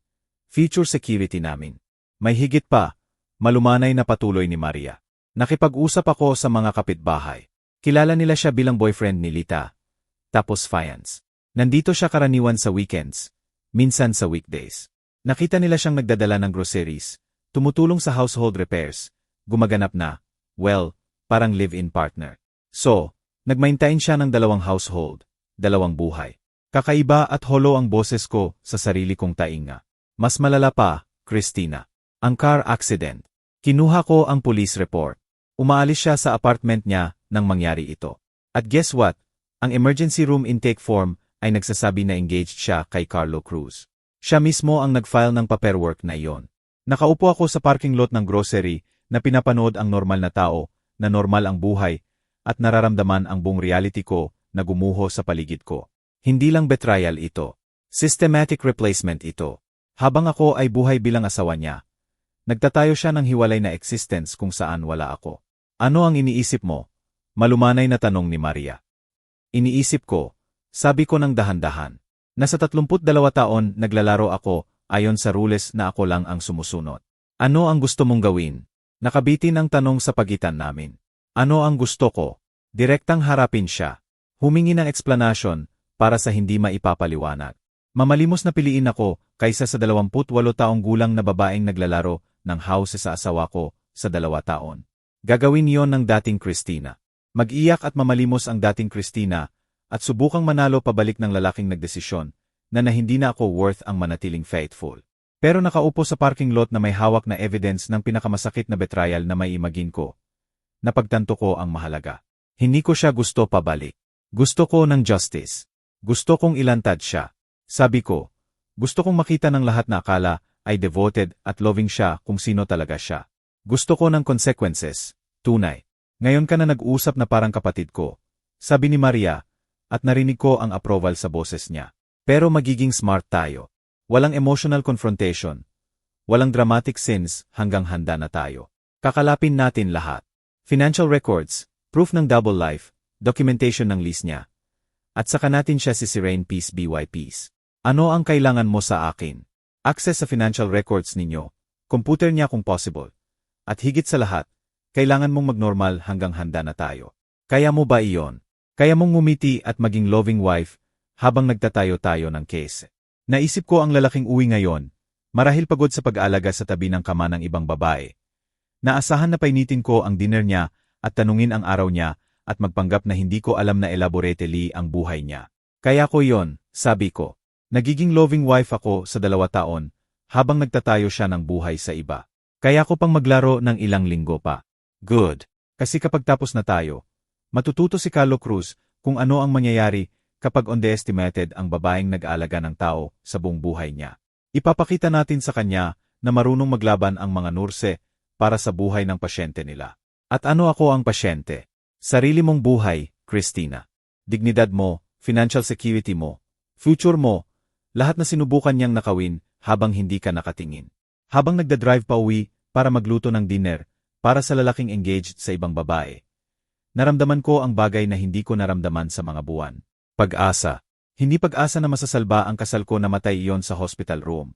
Future security namin. May higit pa, malumanay na patuloy ni Maria. Nakipag-usap ako sa mga kapitbahay. Kilala nila siya bilang boyfriend ni Lita. Tapos fiance. Nandito siya karaniwan sa weekends, minsan sa weekdays. Nakita nila siyang nagdadala ng groceries, tumutulong sa household repairs, gumaganap na, well, parang live-in partner. So, nag-maintain siya ng 2 household, 2 buhay. Kakaiba at holo ang boses ko sa sarili kong tainga. Mas malala pa, Christina. Ang car accident. Kinuha ko ang police report. Umaalis siya sa apartment niya nang mangyari ito. At guess what? Ang emergency room intake form ay nagsasabi na engaged siya kay Carlo Cruz. Siya mismo ang nag-file ng paperwork na iyon. Nakaupo ako sa parking lot ng grocery na pinapanood ang normal na tao, na normal ang buhay, at nararamdaman ang buong reality ko na gumuho sa paligid ko. Hindi lang betrayal ito. Systematic replacement ito. Habang ako ay buhay bilang asawa niya, nagtatayo siya ng hiwalay na existence kung saan wala ako. Ano ang iniisip mo? Malumanay na tanong ni Maria. Iniisip ko, sabi ko ng dahan-dahan. Nasa 32 taon naglalaro ako ayon sa rules na ako lang ang sumusunod. Ano ang gusto mong gawin? Nakabitin ang tanong sa pagitan namin. Ano ang gusto ko? Direktang harapin siya. Humingi ng explanation para sa hindi maipapaliwanag. Mamalimos na piliin ako kaysa sa 28 taong gulang na babaeng naglalaro ng house sa asawa ko sa 2 taon. Gagawin yon ng dating Christina. Mag-iyak at mamalimos ang dating Christina at subukang manalo pabalik ng lalaking nagdesisyon na hindi na ako worth ang manatiling faithful. Pero nakaupo sa parking lot na may hawak na evidence ng pinakamasakit na betrayal na may imagine ko. Napagtanto ko ang mahalaga. Hindi ko siya gusto pabalik. Gusto ko ng justice. Gusto kong ilantad siya. Sabi ko, gusto kong makita ng lahat na akala ay devoted at loving siya kung sino talaga siya. Gusto ko ng consequences, tunay. Ngayon ka na nag-usap na parang kapatid ko, sabi ni Maria, at narinig ko ang approval sa boses niya. Pero magiging smart tayo. Walang emotional confrontation. Walang dramatic scenes hanggang handa na tayo. Kakalapin natin lahat. Financial records, proof ng double life, documentation ng lease niya. At saka natin siya sisirain piece by piece. Ano ang kailangan mo sa akin? Access sa financial records ninyo, computer niya kung possible. At higit sa lahat, kailangan mong magnormal hanggang handa na tayo. Kaya mo ba iyon? Kaya mong ngumiti at maging loving wife habang nagtatayo tayo ng case. Naisip ko ang lalaking uwi ngayon, marahil pagod sa pag-aalaga sa tabi ng kama ng ibang babae. Naasahan na painitin ko ang dinner niya at tanungin ang araw niya at magpanggap na hindi ko alam na elaborately ang buhay niya. Kaya ko yon, sabi ko. Nagiging loving wife ako sa 2 taon habang nagtatayo siya ng buhay sa iba. Kaya ko pang maglaro ng ilang linggo pa. Good. Kasi kapag tapos na tayo, matututo si Carlo Cruz kung ano ang mangyayari kapag underestimated ang babaeng nag-aalaga ng tao sa buong buhay niya. Ipapakita natin sa kanya na marunong maglaban ang mga nurse para sa buhay ng pasyente nila. At ano ako ang pasyente? Sarili mong buhay, Christina. Dignidad mo, financial security mo, future mo, lahat na sinubukan niyang nakawin habang hindi ka nakatingin. Habang nagdadrive pa uwi para magluto ng dinner para sa lalaking engaged sa ibang babae. Naramdaman ko ang bagay na hindi ko naramdaman sa mga buwan. Pag-asa. Hindi pag-asa na masasalba ang kasal ko na matay iyon sa hospital room.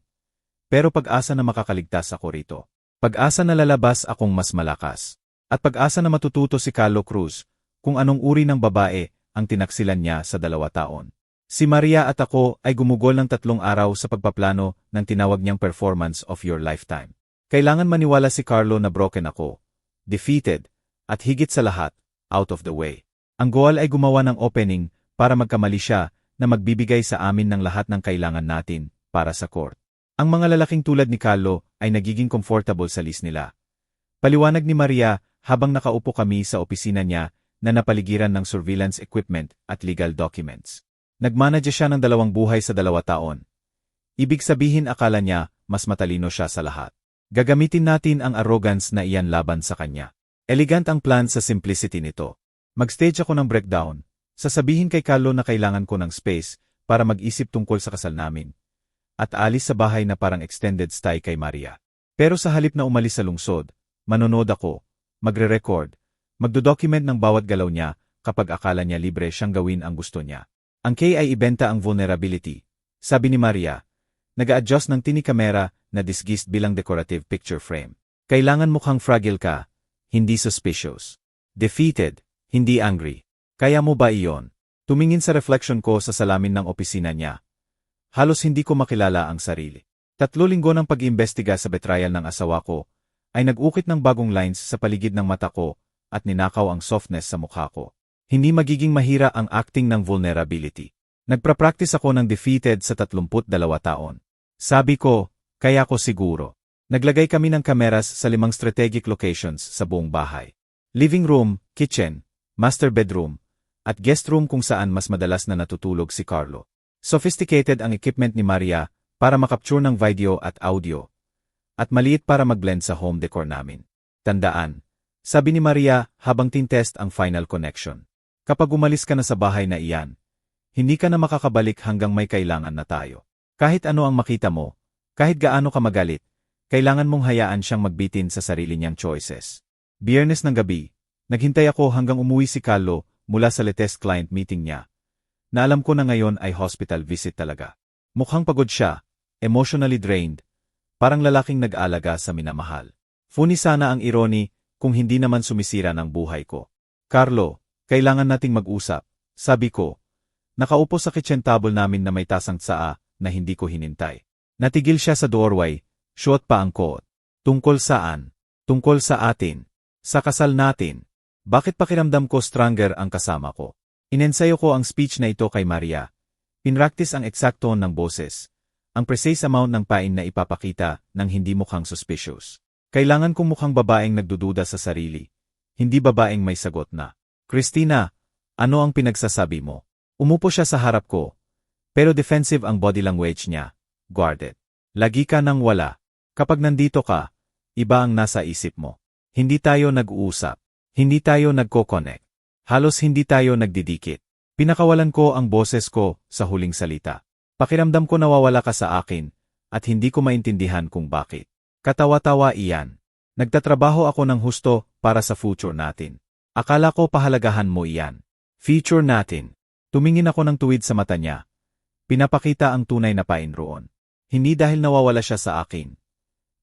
Pero pag-asa na makakaligtas ako rito. Pag-asa na lalabas akong mas malakas. At pag-asa na matututo si Carlo Cruz kung anong uri ng babae ang tinaksilan niya sa 2 taon. Si Maria at ako ay gumugol ng 3 araw sa pagpaplano ng tinawag niyang performance of your lifetime. Kailangan maniwala si Carlo na broken ako, defeated, at higit sa lahat, out of the way. Ang goal ay gumawa ng opening para magkamali siya na magbibigay sa amin ng lahat ng kailangan natin para sa court. Ang mga lalaking tulad ni Carlo ay nagiging comfortable sa list nila. Paliwanag ni Maria habang nakaupo kami sa opisina niya na napaligiran ng surveillance equipment at legal documents. Nagmanage siya ng 2 buhay sa 2 taon. Ibig sabihin akala niya mas matalino siya sa lahat. Gagamitin natin ang arrogance na iyan laban sa kanya. Elegant ang plan sa simplicity nito. Mag-stage ako ng breakdown. Sasabihin kay Carlo na kailangan ko ng space para mag-isip tungkol sa kasal namin. At alis sa bahay na parang extended stay kay Maria. Pero sa halip na umalis sa lungsod, manonood ako, magre-record, magdodocument ng bawat galaw niya kapag akala niya libre siyang gawin ang gusto niya. Ang key ay ibenta ang vulnerability. Sabi ni Maria, nag-a-adjust ng tini-kamera na disguised bilang decorative picture frame. Kailangan mukhang fragile ka, hindi suspicious. Defeated, hindi angry. Kaya mo ba iyon? Tumingin sa reflection ko sa salamin ng opisina niya. Halos hindi ko makilala ang sarili. 3 linggo ng pag-iimbestiga sa betrayal ng asawa ko, ay nag-ukit ng bagong lines sa paligid ng mata ko at ninakaw ang softness sa mukha ko. Hindi magiging mahira ang acting ng vulnerability. Nagpa-practice ako ng defeated sa 32 taon. Sabi ko, kaya ko siguro. Naglagay kami ng kameras sa 5 strategic locations sa buong bahay. Living room, kitchen, master bedroom, at guest room kung saan mas madalas na natutulog si Carlo. Sophisticated ang equipment ni Maria para makapture ng video at audio, at maliit para mag-blend sa home decor namin. Tandaan, sabi ni Maria habang tintest ang final connection. Kapag umalis ka na sa bahay na iyan, hindi ka na makakabalik hanggang may kailangan na tayo. Kahit ano ang makita mo, kahit gaano ka magalit, kailangan mong hayaan siyang magbitin sa sarili niyang choices. Biyernes ng gabi, naghintay ako hanggang umuwi si Carlo mula sa latest client meeting niya, na alam ko na ngayon ay hospital visit talaga. Mukhang pagod siya, emotionally drained, parang lalaking nag-aalaga sa minamahal. Funny sana ang irony kung hindi naman sumisira ng buhay ko. Carlo, kailangan nating mag-usap, sabi ko. Nakaupo sa kitchen table namin na may tasang tsaa na hindi ko hinintay. Natigil siya sa doorway, suot pa ang coat. Tungkol saan? Tungkol sa atin. Sa kasal natin. Bakit pakiramdam ko stronger ang kasama ko? Inensayo ko ang speech na ito kay Maria. Pinractice ang exact tone ng boses. Ang precise amount ng pain na ipapakita nang hindi mukhang suspicious. Kailangan kong mukhang babaeng nagdududa sa sarili. Hindi babaeng may sagot na. Christina, ano ang pinagsasabi mo? Umupo siya sa harap ko. Pero defensive ang body language niya. Guarded. Lagi ka nang wala. Kapag nandito ka, iba ang nasa isip mo. Hindi tayo nag-uusap. Hindi tayo nagko-connect. Halos hindi tayo nagdidikit. Pinakawalan ko ang boses ko sa huling salita. Pakiramdam ko nawawala ka sa akin at hindi ko maintindihan kung bakit. Katawa-tawa iyan. Nagtatrabaho ako ng husto para sa future natin. Akala ko pahalagahan mo iyan. Future natin. Tumingin ako ng tuwid sa mata niya. Pinapakita ang tunay na pain roon. Hindi dahil nawawala siya sa akin.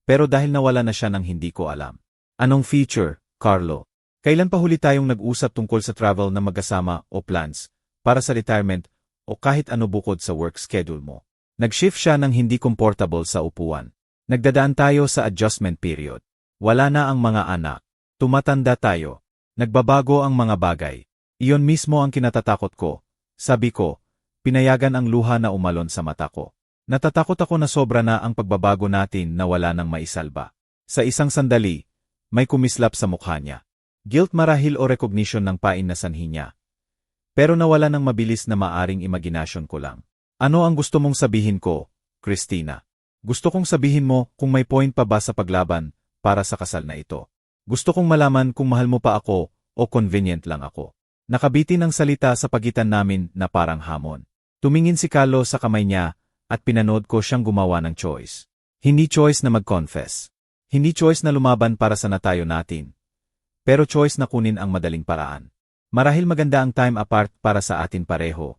Pero dahil nawala na siya ng hindi ko alam. Anong future, Carlo? Kailan pa huli tayong nag-usap tungkol sa travel na magkasama o plans, para sa retirement, o kahit ano bukod sa work schedule mo? Nag-shift siya ng hindi comfortable sa upuan. Nagdadaan tayo sa adjustment period. Wala na ang mga anak. Tumatanda tayo. Nagbabago ang mga bagay. Iyon mismo ang kinatatakot ko. Sabi ko, pinayagan ang luha na umalon sa mata ko. Natatakot ako na sobra na ang pagbabago natin na wala nang maisalba. Sa isang sandali, may kumislap sa mukha niya. Guilt marahil o recognition ng pain na sanhi niya. Pero nawala ng mabilis na maaring imaginasyon ko lang. Ano ang gusto mong sabihin ko, Christina? Gusto kong sabihin mo kung may point pa ba sa paglaban para sa kasal na ito. Gusto kong malaman kung mahal mo pa ako o convenient lang ako. Nakabitin ang salita sa pagitan namin na parang hamon. Tumingin si Carlo sa kamay niya at pinanood ko siyang gumawa ng choice. Hindi choice na mag-confess. Hindi choice na lumaban para sa natayo natin. Pero choice na kunin ang madaling paraan. Marahil maganda ang time apart para sa atin pareho.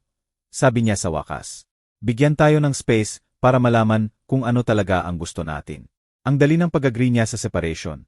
Sabi niya sa wakas. Bigyan tayo ng space para malaman kung ano talaga ang gusto natin. Ang dali ng pag-agree niya sa separation.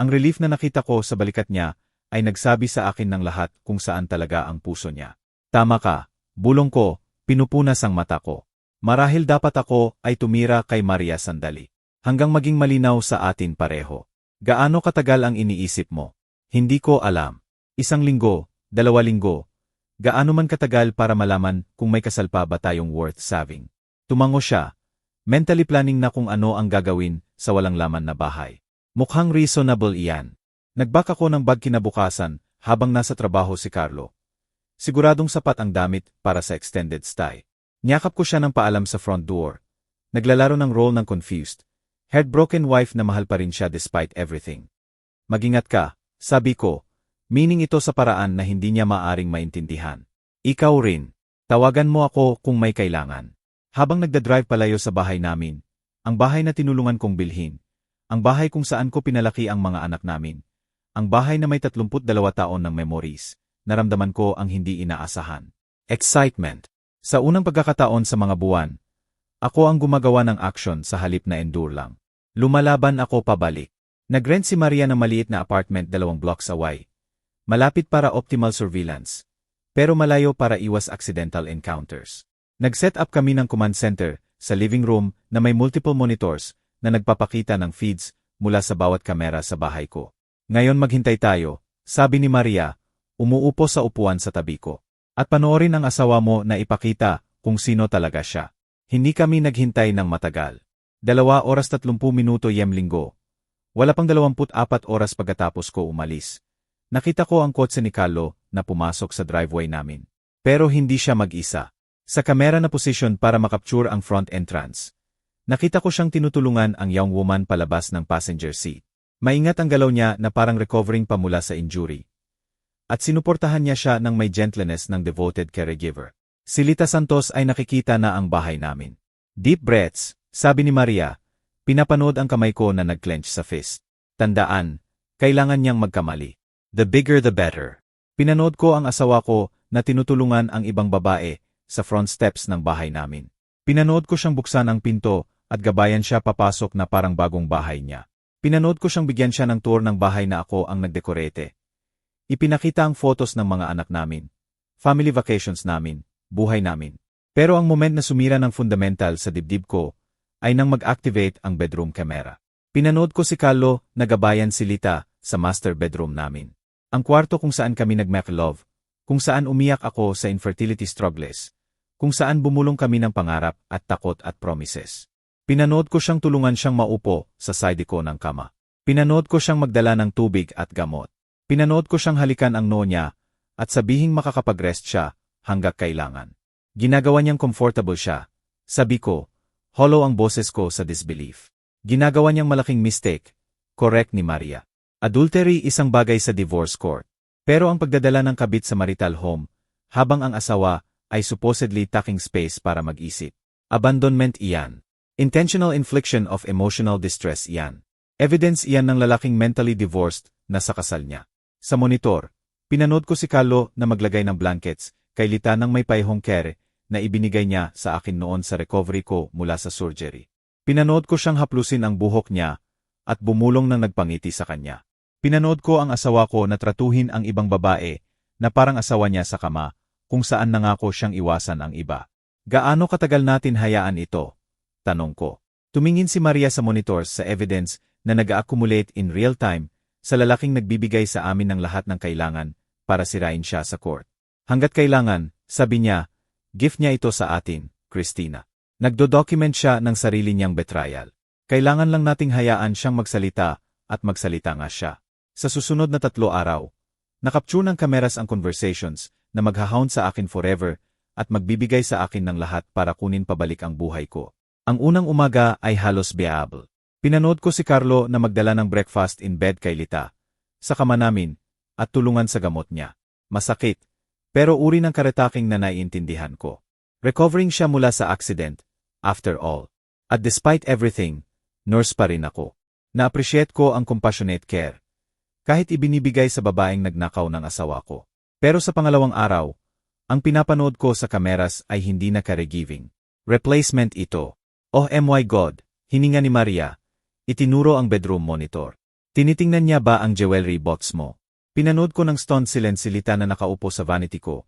Ang relief na nakita ko sa balikat niya ay nagsabi sa akin ng lahat kung saan talaga ang puso niya. Tama ka, bulong ko, pinupunas ang mata ko. Marahil dapat ako ay tumira kay Maria sandali. Hanggang maging malinaw sa atin pareho. Gaano katagal ang iniisip mo? Hindi ko alam. 1 linggo, 2 linggo. Gaano man katagal para malaman kung may kasal pa ba tayong worth saving. Tumango siya. Mentally planning na kung ano ang gagawin sa walang laman na bahay. Mukhang reasonable iyan. Nag-back ako ng bag kinabukasan habang nasa trabaho si Carlo. Siguradong sapat ang damit para sa extended stay. Niyakap ko siya ng paalam sa front door. Naglalaro ng role ng confused, heartbroken wife na mahal pa rin siya despite everything. Mag-ingat ka, sabi ko, meaning ito sa paraan na hindi niya maaring maintindihan. Ikaw rin. Tawagan mo ako kung may kailangan. Habang nagdadrive palayo sa bahay namin, ang bahay na tinulungan kong bilhin, ang bahay kung saan ko pinalaki ang mga anak namin, ang bahay na may 32 taon ng memories, naramdaman ko ang hindi inaasahan. Excitement. Sa unang pagkakataon sa mga buwan, ako ang gumagawa ng action sa halip na endure lang. Lumalaban ako pabalik. Nag-rent si Maria ng maliit na apartment 2 blocks away. Malapit para optimal surveillance, pero malayo para iwas accidental encounters. Nag-set up kami ng command center sa living room na may multiple monitors na nagpapakita ng feeds mula sa bawat kamera sa bahay ko. Ngayon maghintay tayo, sabi ni Maria, umuupo sa upuan sa tabi ko. At panoorin ang asawa mo na ipakita kung sino talaga siya. Hindi kami naghintay ng matagal. 2 oras 30 minuto Linggo. Wala pang 24 oras pagkatapos ko umalis. Nakita ko ang kotse ni Carlo na pumasok sa driveway namin. Pero hindi siya mag-isa. Sa kamera na posisyon para makapture ang front entrance. Nakita ko siyang tinutulungan ang young woman palabas ng passenger seat. Maingat ang galaw niya na parang recovering pa mula sa injury. At sinuportahan niya siya ng may gentleness ng devoted caregiver. Si Lita Santos ay nakikita na ang bahay namin. Deep breaths, sabi ni Maria. Pinapanood ang kamay ko na nag-clench sa fist. Tandaan, kailangan niyang magkamali. The bigger the better. Pinanood ko ang asawa ko na tinutulungan ang ibang babae sa front steps ng bahay namin. Pinanood ko siyang buksan ang pinto at gabayan siya papasok na parang bagong bahay niya. Pinanood ko siyang bigyan siya ng tour ng bahay na ako ang nagdekorete. Ipinakita ang photos ng mga anak namin, family vacations namin, buhay namin. Pero ang moment na sumira ng fundamental sa dibdib ko ay nang mag-activate ang bedroom camera. Pinanood ko si Carlo na gabayan si Lita sa master bedroom namin. Ang kwarto kung saan kami nag-make love, kung saan umiyak ako sa infertility struggles, kung saan bumulong kami ng pangarap at takot at promises. Pinanood ko siyang tulungan siyang maupo sa side ko ng kama. Pinanood ko siyang magdala ng tubig at gamot. Pinanood ko siyang halikan ang noo niya at sabihing makakapag-rest siya hanggang kailangan. Ginagawa niyang comfortable siya. Sabi ko, hollow ang boses ko sa disbelief. Ginagawa niyang malaking mistake. Correct ni Maria. Adultery isang bagay sa divorce court. Pero ang pagdadala ng kabit sa marital home, habang ang asawa ay supposedly taking space para mag-isip. Abandonment iyan. Intentional infliction of emotional distress iyan. Evidence iyan ng lalaking mentally divorced na sa kasal niya. Sa monitor, pinanood ko si Carlo na maglagay ng blankets kay Lita ng may paihong care na ibinigay niya sa akin noon sa recovery ko mula sa surgery. Pinanood ko siyang haplusin ang buhok niya at bumulong ng nagpangiti sa kanya. Pinanood ko ang asawa ko na tratuhin ang ibang babae na parang asawa niya sa kama kung saan nangako siyang iwasan ang iba. Gaano katagal natin hayaan ito? Tanong ko. Tumingin si Maria sa monitors sa evidence na nag-accumulate in real time sa lalaking nagbibigay sa amin ng lahat ng kailangan para sirain siya sa court. Hanggat kailangan, sabi niya, gift niya ito sa atin, Christina. Nagdo-document siya ng sarili niyang betrayal. Kailangan lang nating hayaan siyang magsalita at magsalita nga siya. Sa susunod na 3 araw, nakapture ng kameras ang conversations na maghahound sa akin forever at magbibigay sa akin ng lahat para kunin pabalik ang buhay ko. Ang unang umaga ay halos bearable. Pinanood ko si Carlo na magdala ng breakfast in bed kay Lita, sa kama namin, at tulungan sa gamot niya. Masakit, pero uri ng karetaking na naiintindihan ko. Recovering siya mula sa accident, after all. At despite everything, nurse pa rin ako. Na-appreciate ko ang compassionate care. Kahit ibinibigay sa babaeng nagnakaw ng asawa ko. Pero sa pangalawang araw, ang pinapanood ko sa kameras ay hindi na caregiving. Replacement ito. Oh my God, hininga ni Maria. Itinuro ang bedroom monitor. Tinitingnan niya ba ang jewelry box mo? Pinanood ko ng stone silent si Lita na nakaupo sa vanity ko.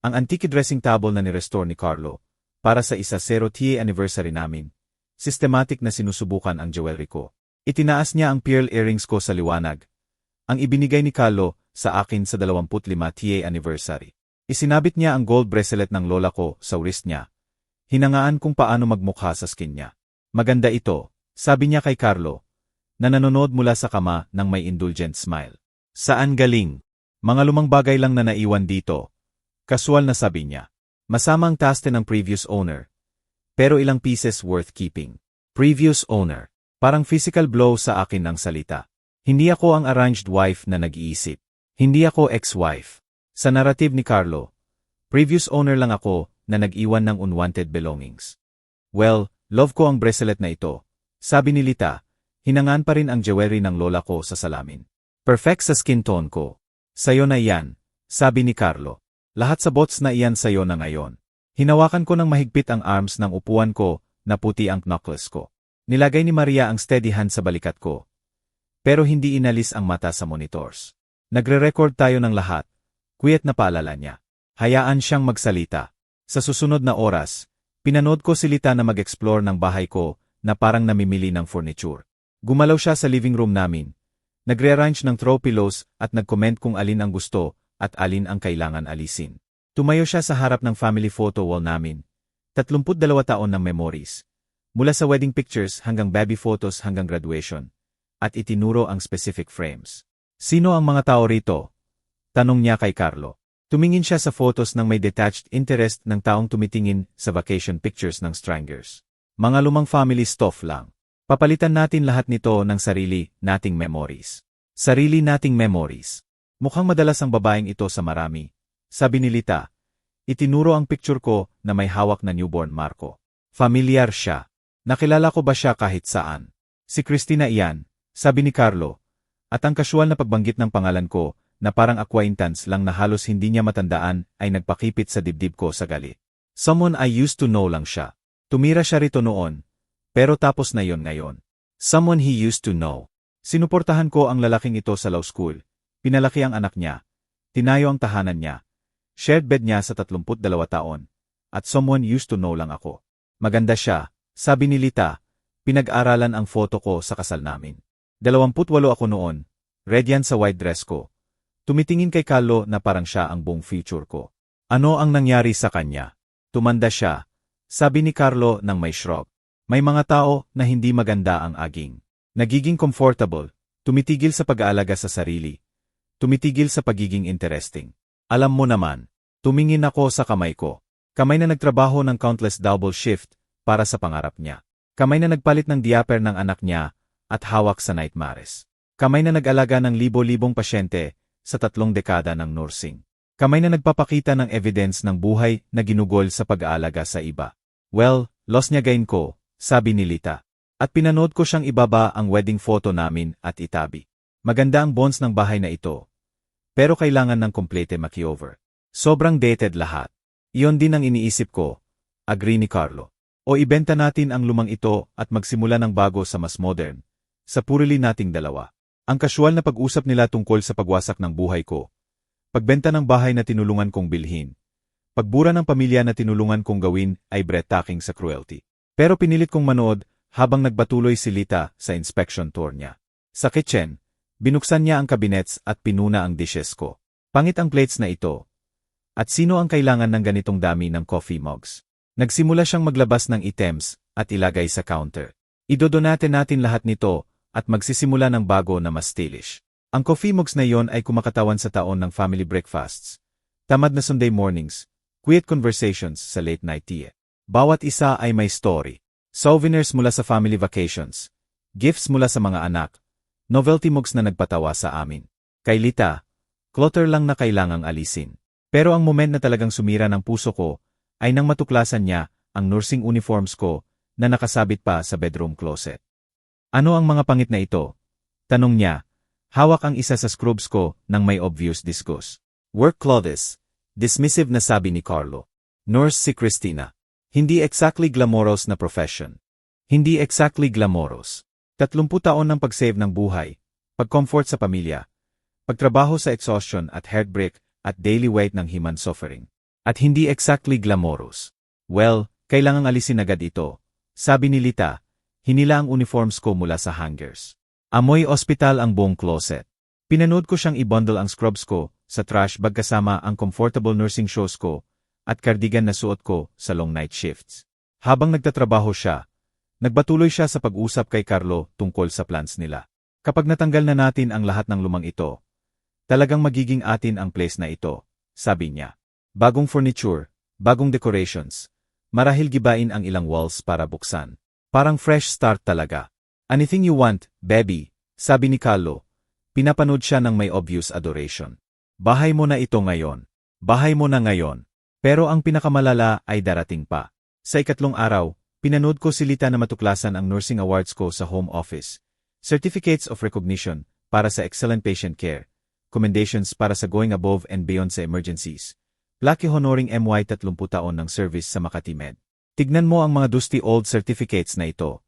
Ang antique dressing table na ni-restore ni Carlo, para sa 10th anniversary namin. Systematic na sinusubukan ang jewelry ko. Itinaas niya ang pearl earrings ko sa liwanag. Ang ibinigay ni Carlo sa akin sa 25th anniversary. Isinabit niya ang gold bracelet ng lola ko sa wrist niya. Hinangaan kung paano magmukha sa skin niya. Maganda ito. Sabi niya kay Carlo, na nanonood mula sa kama ng may indulgent smile. Saan galing? Mga lumang bagay lang na naiwan dito. Kasual na sabi niya. Masama ang taste ng previous owner. Pero ilang pieces worth keeping. Previous owner. Parang physical blow sa akin ang salita. Hindi ako ang arranged wife na nag-iisip. Hindi ako ex-wife. Sa narrative ni Carlo, previous owner lang ako na nag-iwan ng unwanted belongings. Well, love ko ang bracelet na ito. Sabi ni Lita, hinangaan pa rin ang jewelry ng lola ko sa salamin. Perfect sa skin tone ko. Sayo na iyan, sabi ni Carlo. Lahat sa bots na iyan sayo na ngayon. Hinawakan ko ng mahigpit ang arms ng upuan ko na puti ang knuckles ko. Nilagay ni Maria ang steady hand sa balikat ko. Pero hindi inalis ang mata sa monitors. Nagre-record tayo ng lahat. Quiet na paalala niya. Hayaan siyang magsalita. Sa susunod na oras, pinanood ko si Lita na mag-explore ng bahay ko na parang namimili ng furniture. Gumalaw siya sa living room namin. Nagre-arrange ng throw pillows at nag-comment kung alin ang gusto at alin ang kailangan alisin. Tumayo siya sa harap ng family photo wall namin. 32 taon ng memories. Mula sa wedding pictures hanggang baby photos hanggang graduation. At itinuro ang specific frames. Sino ang mga tao rito? Tanong niya kay Carlo. Tumingin siya sa photos ng may detached interest ng taong tumitingin sa vacation pictures ng strangers. Mga lumang family stuff lang. Papalitan natin lahat nito ng sarili nating memories. Sarili nating memories. Mukhang madalas ang babaeng ito sa marami. Sabi ni Lita. Itinuro ang picture ko na may hawak na newborn Marco. Familiar siya. Nakilala ko ba siya kahit saan? Si Christina iyan, sabi ni Carlo. At ang casual na pagbanggit ng pangalan ko, na parang acquaintance lang na halos hindi niya matandaan, ay nagpakipit sa dibdib ko sa galit. Someone I used to know lang siya. Tumira siya rito noon. Pero tapos na yon ngayon. Someone he used to know. Sinuportahan ko ang lalaking ito sa law school. Pinalaki ang anak niya. Tinayo ang tahanan niya. Shared bed niya sa 32 taon. At someone used to know lang ako. Maganda siya, sabi ni Lita. Pinag-aralan ang photo ko sa kasal namin. 28 ako noon. Red yan sa white dress ko. Tumitingin kay Carlo na parang siya ang buong future ko. Ano ang nangyari sa kanya? Tumanda siya. Sabi ni Carlo nang may shrug. May mga tao na hindi maganda ang aging. Nagiging comfortable. Tumitigil sa pag-aalaga sa sarili. Tumitigil sa pagiging interesting. Alam mo naman, tumingin ako sa kamay ko. Kamay na nagtrabaho ng countless double shift para sa pangarap niya. Kamay na nagpalit ng diaper ng anak niya at hawak sa nightmares. Kamay na nag-alaga ng libo-libong pasyente sa 3 dekada ng nursing. Kamay na nagpapakita ng evidence ng buhay na ginugol sa pag-aalaga sa iba. Well, loss niya gain ko, sabi ni Lita. At pinanood ko siyang ibaba ang wedding photo namin at itabi. Maganda ang bonds ng bahay na ito. Pero kailangan ng complete makeover. Sobrang dated lahat. Iyon din ang iniisip ko, agree ni Carlo. O ibenta natin ang lumang ito at magsimula ng bago sa mas modern. Sa purili nating dalawa. Ang casual na pag-usap nila tungkol sa pagwasak ng buhay ko. Pagbenta ng bahay na tinulungan kong bilhin. Pagbura ng pamilya na tinulungan kong gawin ay breathtaking sa cruelty. Pero pinilit kong manood habang nagbatuloy si Lita sa inspection tour niya. Sa kitchen, binuksan niya ang cabinets at pinuna ang dishes ko. Pangit ang plates na ito. At sino ang kailangan ng ganitong dami ng coffee mugs? Nagsimula siyang maglabas ng items at ilagay sa counter. Idodonate natin lahat nito at magsisimula ng bago na mas stylish. Ang coffee mugs na iyon ay kumakatawan sa taon ng family breakfasts. Tamad na Sunday mornings, quiet conversations sa late night tea. Bawat isa ay may story. Souvenirs mula sa family vacations. Gifts mula sa mga anak. Novelty mugs na nagpatawa sa amin. Kay Lita, clutter lang na kailangang alisin. Pero ang moment na talagang sumira ng puso ko ay nang matuklasan niya ang nursing uniforms ko na nakasabit pa sa bedroom closet. Ano ang mga pangit na ito? Tanong niya. Hawak ang isa sa scrubs ko nang may obvious disgust. Work clothes. Dismissive na sabi ni Carlo. Nurse si Christina. Hindi exactly glamorous na profession. Hindi exactly glamorous. 30 taon ng pag-save ng buhay, pag-comfort sa pamilya, pagtrabaho sa exhaustion at heartbreak at daily weight ng human suffering. At hindi exactly glamorous. Well, kailangang alisin agad ito. Sabi ni Lita, hinila ang uniforms ko mula sa hangers. Amoy ospital ang buong closet. Pinanood ko siyang i-bundle ang scrubs ko sa trash bag kasama ang comfortable nursing shoes ko at cardigan na suot ko sa long night shifts. Habang nagtatrabaho siya, nagbatuloy siya sa pag-usap kay Carlo tungkol sa plans nila. Kapag natanggal na natin ang lahat ng lumang ito, talagang magiging atin ang place na ito, sabi niya. Bagong furniture, bagong decorations, marahil gibain ang ilang walls para buksan. Parang fresh start talaga. Anything you want, baby, sabi ni Carlo. Pinapanood siya ng may obvious adoration. Bahay mo na ito ngayon. Bahay mo na ngayon. Pero ang pinakamalala ay darating pa. Sa ikatlong araw, pinanood ko si Lita na matuklasan ang nursing awards ko sa home office. Certificates of recognition para sa excellent patient care. Commendations para sa going above and beyond sa emergencies. Plaque honoring MY 30 taon ng service sa Makati Med. Tignan mo ang mga dusty old certificates na ito.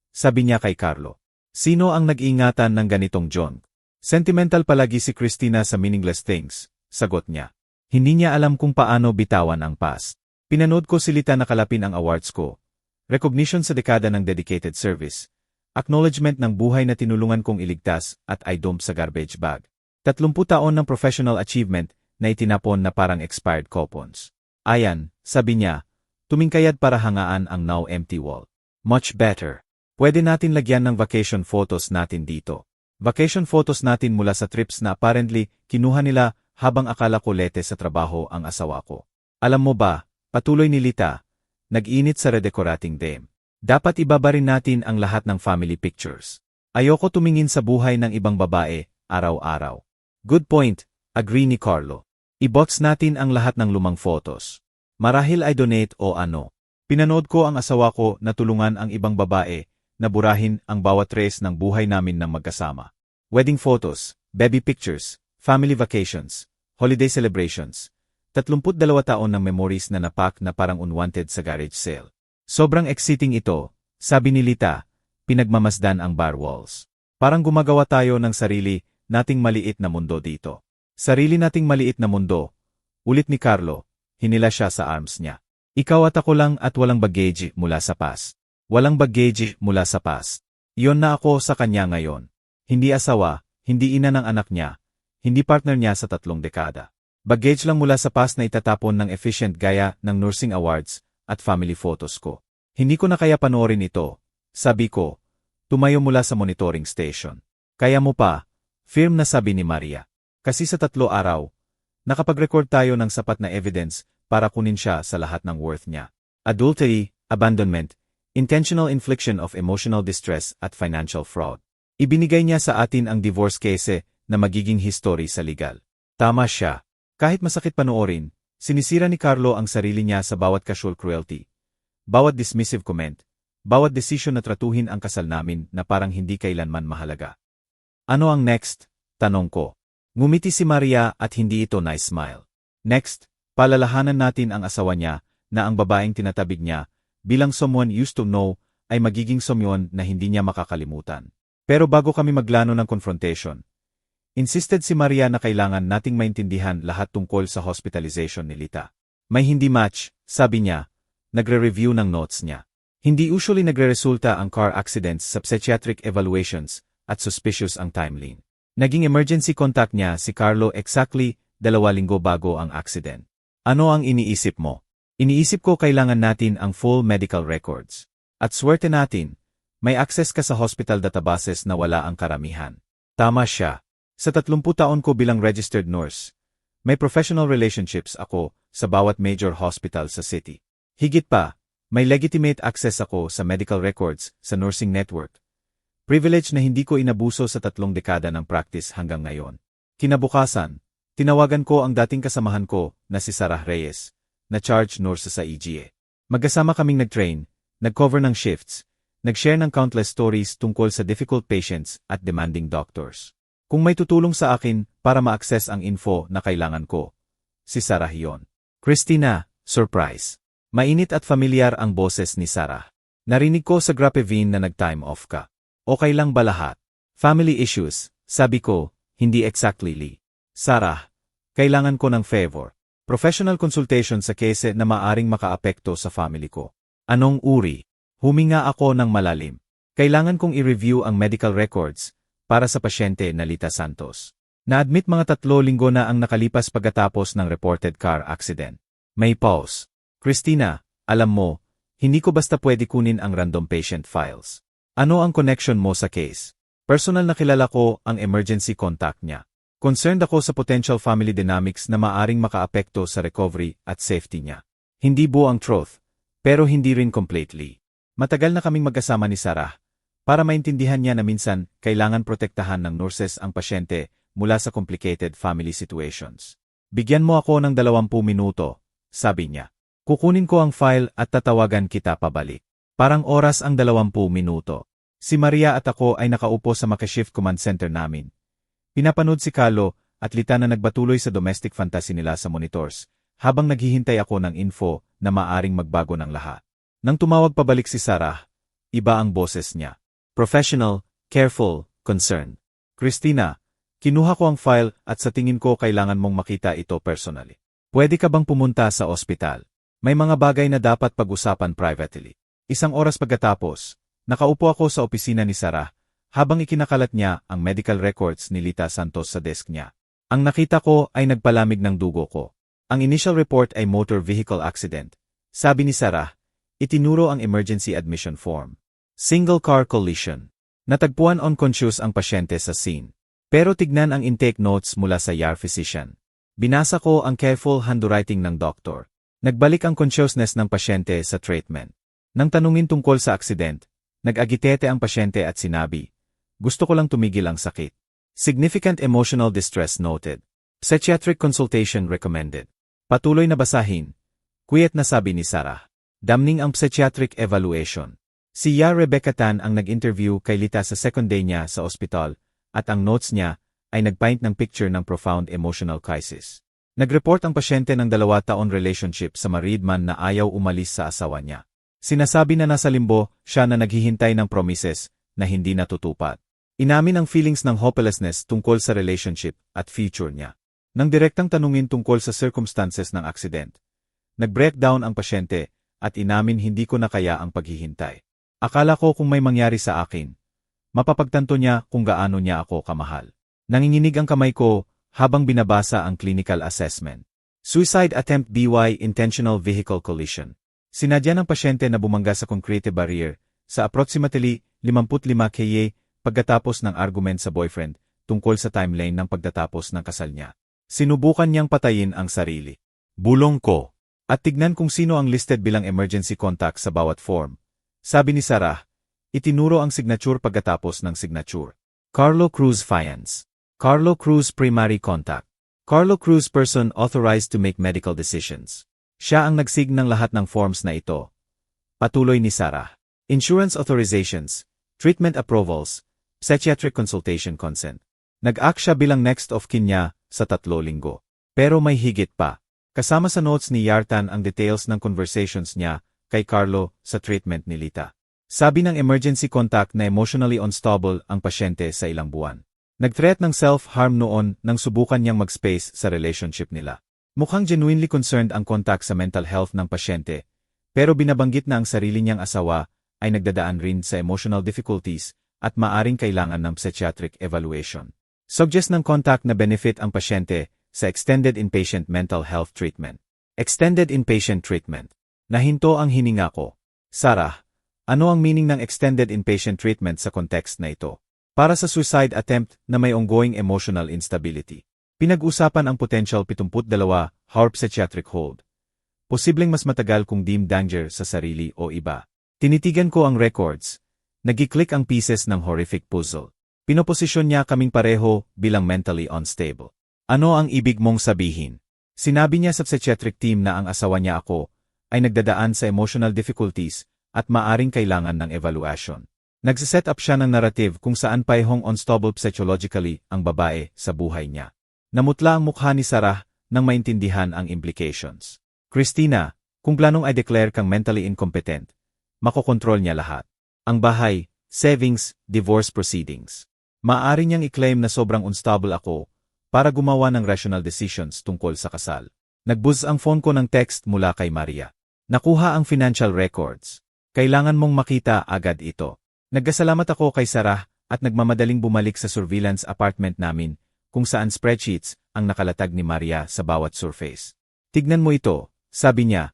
Sabi niya kay Carlo. Sino ang nag-iingatan ng ganitong junk? Sentimental palagi si Christina sa meaningless things, sagot niya. Hindi niya alam kung paano bitawan ang past. Pinanood ko si Lita na kalapin ang awards ko. Recognition sa dekada ng dedicated service. Acknowledgement ng buhay na tinulungan kong iligtas at I dump sa garbage bag. 30 taon ng professional achievement, na itinapon na parang expired coupons. Ayan, sabi niya, tumingkayad para hangaan ang now empty wall. Much better. Pwede natin lagyan ng vacation photos natin dito. Vacation photos natin mula sa trips na apparently kinuha nila habang akala ko lete sa trabaho ang asawa ko. Alam mo ba, patuloy ni Lita, nag-init sa redecorating them. Dapat ibaba rin natin ang lahat ng family pictures. Ayoko tumingin sa buhay ng ibang babae, araw-araw. Good point, agree ni Carlo. I-box natin ang lahat ng lumang photos. Marahil I donate o ano. Pinanood ko ang asawa ko na tulungan ang ibang babae na burahin ang bawat trace ng buhay namin ng magkasama. Wedding photos, baby pictures, family vacations, holiday celebrations. 32 taon ng memories na napak na parang unwanted sa garage sale. Sobrang exciting ito, sabi ni Lita, pinagmamasdan ang bar walls. Parang gumagawa tayo ng sarili nating maliit na mundo dito. Sarili nating maliit na mundo, ulit ni Carlo, hinila siya sa arms niya. Ikaw at ako lang at walang baggage mula sa past. Walang baggage mula sa past. Iyon na ako sa kanya ngayon. Hindi asawa, hindi ina ng anak niya, hindi partner niya sa 3 dekada. Baggage lang mula sa past na itatapon ng efficient gaya ng nursing awards at family photos ko. Hindi ko na kaya panoorin ito, sabi ko, tumayo mula sa monitoring station. Kaya mo pa, firm na sabi ni Maria. Kasi sa 3 araw, nakapag-record tayo ng sapat na evidence para kunin siya sa lahat ng worth niya. Adultery, abandonment, intentional infliction of emotional distress at financial fraud. Ibinigay niya sa atin ang divorce case na magiging history sa legal. Tama siya. Kahit masakit panoorin, sinisira ni Carlo ang sarili niya sa bawat casual cruelty, bawat dismissive comment, bawat desisyon na tratuhin ang kasal namin na parang hindi kailanman mahalaga. Ano ang next? Tanong ko. Ngumiti si Maria at hindi ito nice smile. Next, palalahanan natin ang asawa niya na ang babaeng tinatabig niya bilang someone used to know ay magiging someone na hindi niya makakalimutan. Pero bago kami maglano ng confrontation, insisted si Maria na kailangan nating maintindihan lahat tungkol sa hospitalization ni Lita. May hindi match, sabi niya, nagre-review ng notes niya. Hindi usually nagre-resulta ang car accidents sa psychiatric evaluations at suspicious ang timeline. Naging emergency contact niya si Carlo exactly 2 linggo bago ang accident. Ano ang iniisip mo? Iniisip ko kailangan natin ang full medical records. At swerte natin, may access ka sa hospital databases na wala ang karamihan. Tama siya. Sa 30 taon ko bilang registered nurse, may professional relationships ako sa bawat major hospital sa city. Higit pa, may legitimate access ako sa medical records sa nursing network. Privilege na hindi ko inabuso sa 3 dekada ng practice hanggang ngayon. Kinabukasan, tinawagan ko ang dating kasamahan ko na si Sarah Reyes, na charge nurse sa EGA. Magkasama kaming nag-train, nag-cover ng shifts, nag-share ng countless stories tungkol sa difficult patients at demanding doctors. Kung may tutulong sa akin para ma-access ang info na kailangan ko, si Sarah yon. Christina, surprise. Mainit at familiar ang boses ni Sarah. Narinig ko sa Grapevine na nag-time off ka. Okay lang ba lahat? Family issues, sabi ko, hindi exactly Lee. Sarah, kailangan ko ng favor. Professional consultation sa case na maaring makaapekto sa family ko. Anong uri? Huminga ako ng malalim. Kailangan kong i-review ang medical records para sa pasyente na Lita Santos. Na-admit mga 3 linggo na ang nakalipas pagkatapos ng reported car accident. May pause. Christina, alam mo, hindi ko basta pwede kunin ang random patient files. Ano ang connection mo sa case? Personal na kilala ko ang emergency contact niya. Concerned ako sa potential family dynamics na maaring makaapekto sa recovery at safety niya. Hindi buo ang truth, pero hindi rin completely. Matagal na kaming magkasama ni Sarah, para maintindihan niya na minsan kailangan protektahan ng nurses ang pasyente mula sa complicated family situations. Bigyan mo ako ng 20 minuto, sabi niya. Kukunin ko ang file at tatawagan kita pabalik. Parang oras ang 20 minuto. Si Maria at ako ay nakaupo sa makashift command center namin. Pinapanood si Carlo at Lita na nagbatuloy sa domestic fantasy nila sa monitors, habang naghihintay ako ng info na maaring magbago ng lahat. Nang tumawag pabalik si Sarah, iba ang boses niya. Professional, careful, concerned. Christina, kinuha ko ang file at sa tingin ko kailangan mong makita ito personally. Pwede ka bang pumunta sa ospital? May mga bagay na dapat pag-usapan privately. 1 oras pagkatapos, nakaupo ako sa opisina ni Sarah habang ikinakalat niya ang medical records ni Lita Santos sa desk niya. Ang nakita ko ay nagpalamig ng dugo ko. Ang initial report ay motor vehicle accident. Sabi ni Sarah, itinuro ang emergency admission form. Single car collision. Natagpuan unconscious ang pasyente sa scene. Pero tignan ang intake notes mula sa ER physician. Binasa ko ang careful handwriting ng doktor. Nagbalik ang consciousness ng pasyente sa treatment. Nang tanungin tungkol sa aksident, nag-agitete ang pasyente at sinabi, gusto ko lang tumigil ang sakit. Significant emotional distress noted. Psychiatric consultation recommended. Patuloy na basahin. Quiet na sabi ni Sarah. Damning ang psychiatric evaluation. Si Rebecca Tan ang nag-interview kay Lita sa second day niya sa ospital, at ang notes niya ay nagpaint ng picture ng profound emotional crisis. Nag-report ang pasyente ng 2 taon relationship sa married man na ayaw umalis sa asawa niya. Sinasabi na nasa limbo siya na naghihintay ng promises na hindi natutupad. Inamin ang feelings ng hopelessness tungkol sa relationship at future niya. Nang direktang tanungin tungkol sa circumstances ng aksident, nag-breakdown ang pasyente at inamin hindi ko na kaya ang paghihintay. Akala ko kung may mangyari sa akin, mapapagtanto niya kung gaano niya ako kamahal. Nanginginig ang kamay ko habang binabasa ang clinical assessment. Suicide attempt BY intentional vehicle collision. Sinadya ng pasyente na bumangga sa concrete barrier sa approximately 55 km pagkatapos ng argument sa boyfriend tungkol sa timeline ng pagtatapos ng kasal niya. Sinubukan niyang patayin ang sarili. Bulong ko. At tignan kung sino ang listed bilang emergency contact sa bawat form. Sabi ni Sarah, itinuro ang signature pagkatapos ng signature. Carlo Cruz Fiance. Carlo Cruz primary contact. Carlo Cruz person authorized to make medical decisions. Siya ang nagsig ng lahat ng forms na ito. Patuloy ni Sarah. Insurance authorizations, treatment approvals, psychiatric consultation consent. Nag-act siya bilang next of kin niya sa 3 linggo. Pero may higit pa. Kasama sa notes ni Yartan ang details ng conversations niya kay Carlo sa treatment ni Lita. Sabi ng emergency contact na emotionally unstable ang pasyente sa ilang buwan. Nag-threat ng self-harm noon nang subukan niyang mag-space sa relationship nila. Mukhang genuinely concerned ang contact sa mental health ng pasyente, pero binabanggit na ang sarili niyang asawa ay nagdadaan rin sa emotional difficulties at maaring kailangan ng psychiatric evaluation. Suggest ng contact na benefit ang pasyente sa extended inpatient mental health treatment. Extended inpatient treatment. Nahinto ang hininga ko. Sarah, ano ang meaning ng extended inpatient treatment sa context na ito? Para sa suicide attempt na may ongoing emotional instability. Pinag-usapan ang potential 72-hour psychiatric hold. Posibleng mas matagal kung deemed danger sa sarili o iba. Tinitigan ko ang records. Nag-click ang pieces ng horrific puzzle. Pinoposisyon niya kaming pareho bilang mentally unstable. Ano ang ibig mong sabihin? Sinabi niya sa psychiatric team na ang asawa niya ako ay nagdadaan sa emotional difficulties at maaring kailangan ng evaluation. Nagsiset up siya ng narrative kung saan paihong unstable psychologically ang babae sa buhay niya. Namutla ang mukha ni Sarah nang maintindihan ang implications. Christina, kung planong i-declare kang mentally incompetent, makokontrol niya lahat. Ang bahay, savings, divorce proceedings. Maaari niyang i-claim na sobrang unstable ako para gumawa ng rational decisions tungkol sa kasal. Nagbuzz ang phone ko ng text mula kay Maria. Nakuha ang financial records. Kailangan mong makita agad ito. Nagkasalamat ako kay Sarah at nagmamadaling bumalik sa surveillance apartment namin kung saan spreadsheets ang nakalatag ni Maria sa bawat surface. Tignan mo ito, sabi niya.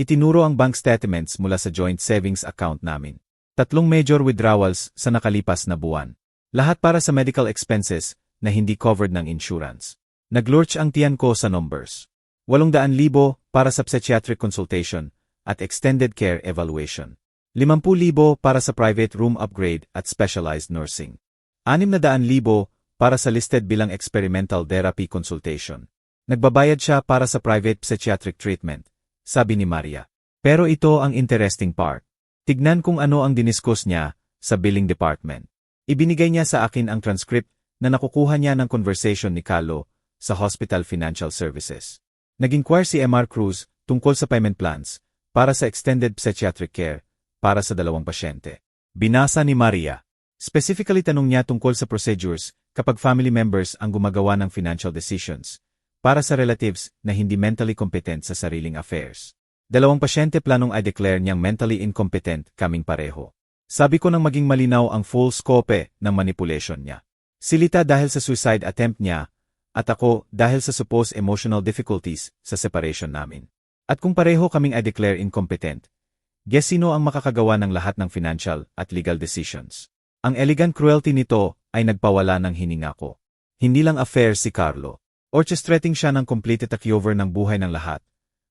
Itinuro ang bank statements mula sa joint savings account namin. 3 major withdrawals sa nakalipas na buwan. Lahat para sa medical expenses na hindi covered ng insurance. Naglurch ang tiyan ko sa numbers. 800,000 para sa psychiatric consultation at extended care evaluation. 50,000 para sa private room upgrade at specialized nursing. 600,000 para sa listed bilang experimental therapy consultation. Nagbabayad siya para sa private psychiatric treatment, sabi ni Maria. Pero ito ang interesting part. Tignan kung ano ang diniscuss niya sa billing department. Ibinigay niya sa akin ang transcript na nakukuha niya ng conversation ni Carlo sa Hospital Financial Services. Nag-inquire si MR Cruz tungkol sa payment plans para sa extended psychiatric care para sa 2 pasyente. Binasa ni Maria. Specifically tanong niya tungkol sa procedures kapag family members ang gumagawa ng financial decisions para sa relatives na hindi mentally competent sa sariling affairs. 2 pasyente planong i-declare niyang mentally incompetent kaming pareho. Sabi ko nang maging malinaw ang full scope ng manipulation niya. Silita dahil sa suicide attempt niya, At ako, dahil sa supposed emotional difficulties sa separation namin. At kung pareho kaming i-declare incompetent, guess sino ang makakagawa ng lahat ng financial at legal decisions? Ang elegant cruelty nito ay nagpawala ng hininga ko. Hindi lang affair si Carlo. Orchestrating siya ng complete takeover ng buhay ng lahat.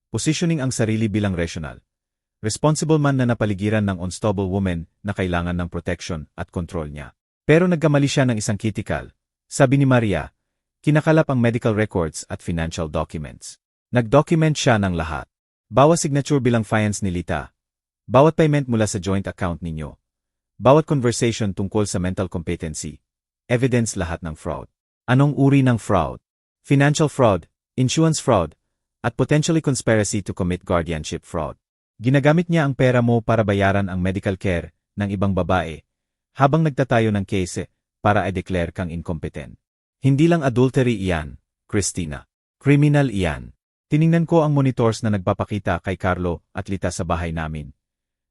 Positioning ang sarili bilang rational. Responsible man na napaligiran ng unstable woman na kailangan ng protection at control niya. Pero nagkamali siya ng isang critical. Sabi ni Maria, kinakalap ang medical records at financial documents. Nag-document siya ng lahat. Bawat signature bilang fiance ni Lita. Bawat payment mula sa joint account ninyo. Bawat conversation tungkol sa mental competency. Evidence lahat ng fraud. Anong uri ng fraud? Financial fraud, insurance fraud, at potentially conspiracy to commit guardianship fraud. Ginagamit niya ang pera mo para bayaran ang medical care ng ibang babae habang nagtatayo ng case para i-declare kang incompetent. Hindi lang adultery iyan, Christina. Criminal iyan. Tiningnan ko ang monitors na nagpapakita kay Carlo at Lita sa bahay namin.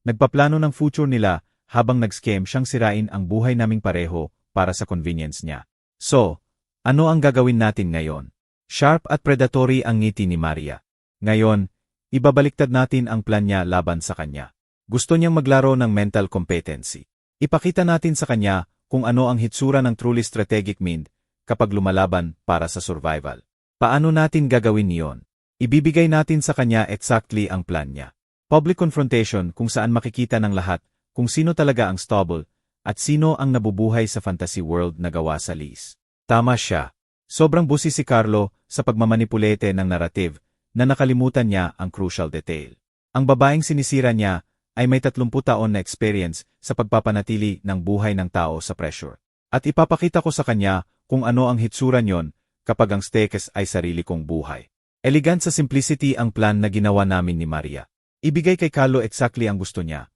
Nagpaplano ng future nila habang nag-scam siyang sirain ang buhay naming pareho para sa convenience niya. So, ano ang gagawin natin ngayon? Sharp at predatory ang ngiti ni Maria. Ngayon, ibabaliktad natin ang plan niya laban sa kanya. Gusto niyang maglaro ng mental competency. Ipakita natin sa kanya kung ano ang hitsura ng truly strategic mind kapag lumalaban para sa survival. Paano natin gagawin niyon? Ibibigay natin sa kanya exactly ang plan niya. Public confrontation kung saan makikita ng lahat kung sino talaga ang stable at sino ang nabubuhay sa fantasy world na gawa sa Liz. Tama siya. Sobrang busi si Carlo sa pagmamanipulete ng narrative na nakalimutan niya ang crucial detail. Ang babaeng sinisira niya ay may 30 taon na experience sa pagpapanatili ng buhay ng tao sa pressure. At ipapakita ko sa kanya kung ano ang hitsura niyon kapag ang stakes ay sarili kong buhay. Elegant sa simplicity ang plan na ginawa namin ni Maria. Ibigay kay Carlo exactly ang gusto niya.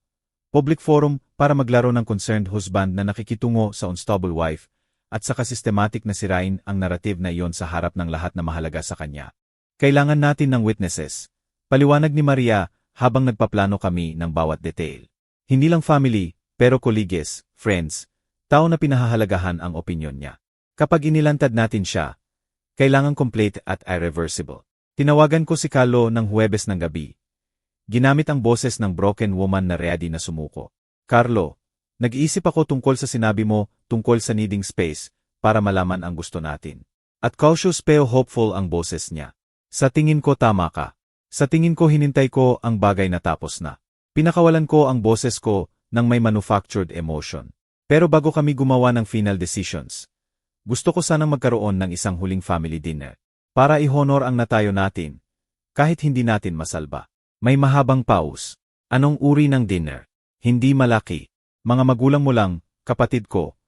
Public forum para maglaro ng concerned husband na nakikitungo sa unstable wife at saka systematic na sirain ang narrative na iyon sa harap ng lahat na mahalaga sa kanya. Kailangan natin ng witnesses. Paliwanag ni Maria habang nagpaplano kami ng bawat detail. Hindi lang family, pero colleagues, friends, tao na pinahahalagahan ang opinyon niya. Kapag inilantad natin siya, kailangan complete at irreversible. Tinawagan ko si Carlo ng Huwebes ng gabi. Ginamit ang boses ng broken woman na ready na sumuko. Carlo, nag-iisip ako tungkol sa sinabi mo tungkol sa needing space para malaman ang gusto natin. At cautious pero hopeful ang boses niya. Sa tingin ko tama ka. Sa tingin ko hinintay ko ang bagay na tapos na. Pinakawalan ko ang boses ko ng may manufactured emotion. Pero bago kami gumawa ng final decisions, gusto ko sanang magkaroon ng isang huling family dinner. Para i-honor ang natayo natin, kahit hindi natin masalba. May mahabang pause. Anong uri ng dinner? Hindi malaki. Mga magulang mo lang, kapatid ko.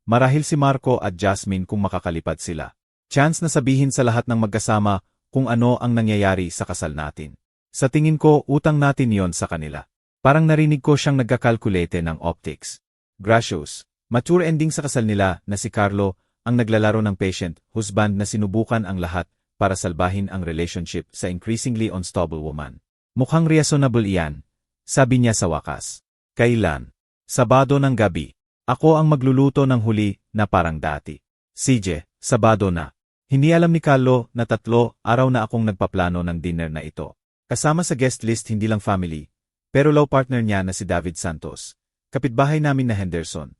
Marahil si Marco at Jasmine kung makakalipad sila. Chance na sabihin sa lahat ng magkasama kung ano ang nangyayari sa kasal natin. Sa tingin ko, utang natin yon sa kanila. Parang narinig ko siyang nagkakalkulete ng optics. Gracious. Mature ending sa kasal nila na si Carlo ang naglalaro ng patient, husband na sinubukan ang lahat para salbahin ang relationship sa increasingly unstable woman. Mukhang reasonable iyan, sabi niya sa wakas. Kailan? Sabado ng gabi. Ako ang magluluto ng huli na parang dati. CJ, Sabado na. Hindi alam ni Carlo na 3 araw na akong nagpaplano ng dinner na ito. Kasama sa guest list hindi lang family, pero law partner niya na si David Santos, kapitbahay namin na Henderson,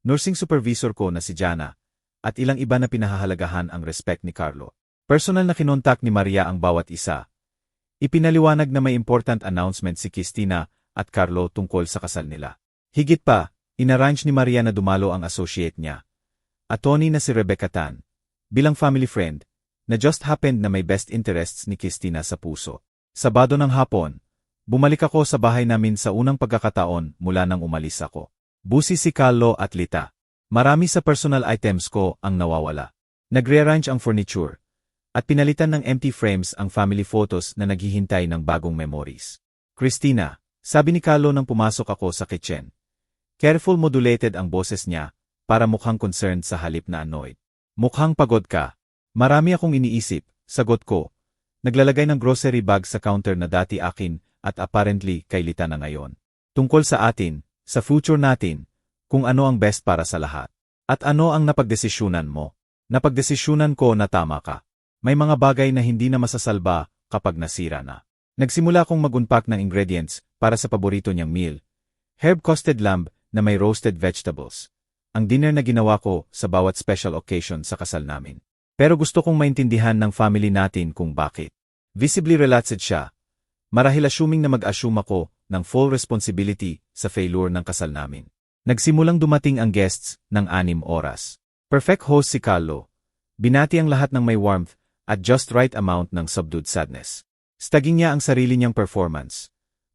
nursing supervisor ko na si Jana, at ilang iba na pinahahalagahan ang respect ni Carlo. Personal na kinontak ni Maria ang bawat isa. Ipinaliwanag na may important announcement si Christina at Carlo tungkol sa kasal nila. Higit pa, inarrange ni Maria na dumalo ang associate niya, attorney na si Rebecca Tan, bilang family friend, na just happened na may best interests ni Christina sa puso. Sabado ng hapon, bumalik ako sa bahay namin sa unang pagkakataon mula nang umalis ako. Busi si Carlo at Lita. Marami sa personal items ko ang nawawala. Nag-rearrange ang furniture, at pinalitan ng empty frames ang family photos na naghihintay ng bagong memories. Christina, sabi ni Carlo nang pumasok ako sa kitchen. Careful modulated ang boses niya, para mukhang concerned sa halip na annoyed. Mukhang pagod ka. Marami akong iniisip, sagot ko. Naglalagay ng grocery bag sa counter na dati akin at apparently kay Lita na ngayon. Tungkol sa atin, sa future natin, kung ano ang best para sa lahat. At ano ang napagdesisyunan mo? Napagdesisyunan ko na tama ka. May mga bagay na hindi na masasalba kapag nasira na. Nagsimula akong mag-unpack ng ingredients para sa paborito niyang meal. Herb-toasted lamb na may roasted vegetables. Ang dinner na ginawa ko sa bawat special occasion sa kasal namin. Pero gusto kong maintindihan ng family natin kung bakit. Visibly relaxed siya. Marahil assuming na mag-assume ako ng full responsibility sa failure ng kasal namin. Nagsimulang dumating ang guests ng 6 oras. Perfect host si Carlo. Binati ang lahat ng may warmth at just right amount ng subdued sadness. Staging niya ang sarili niyang performance.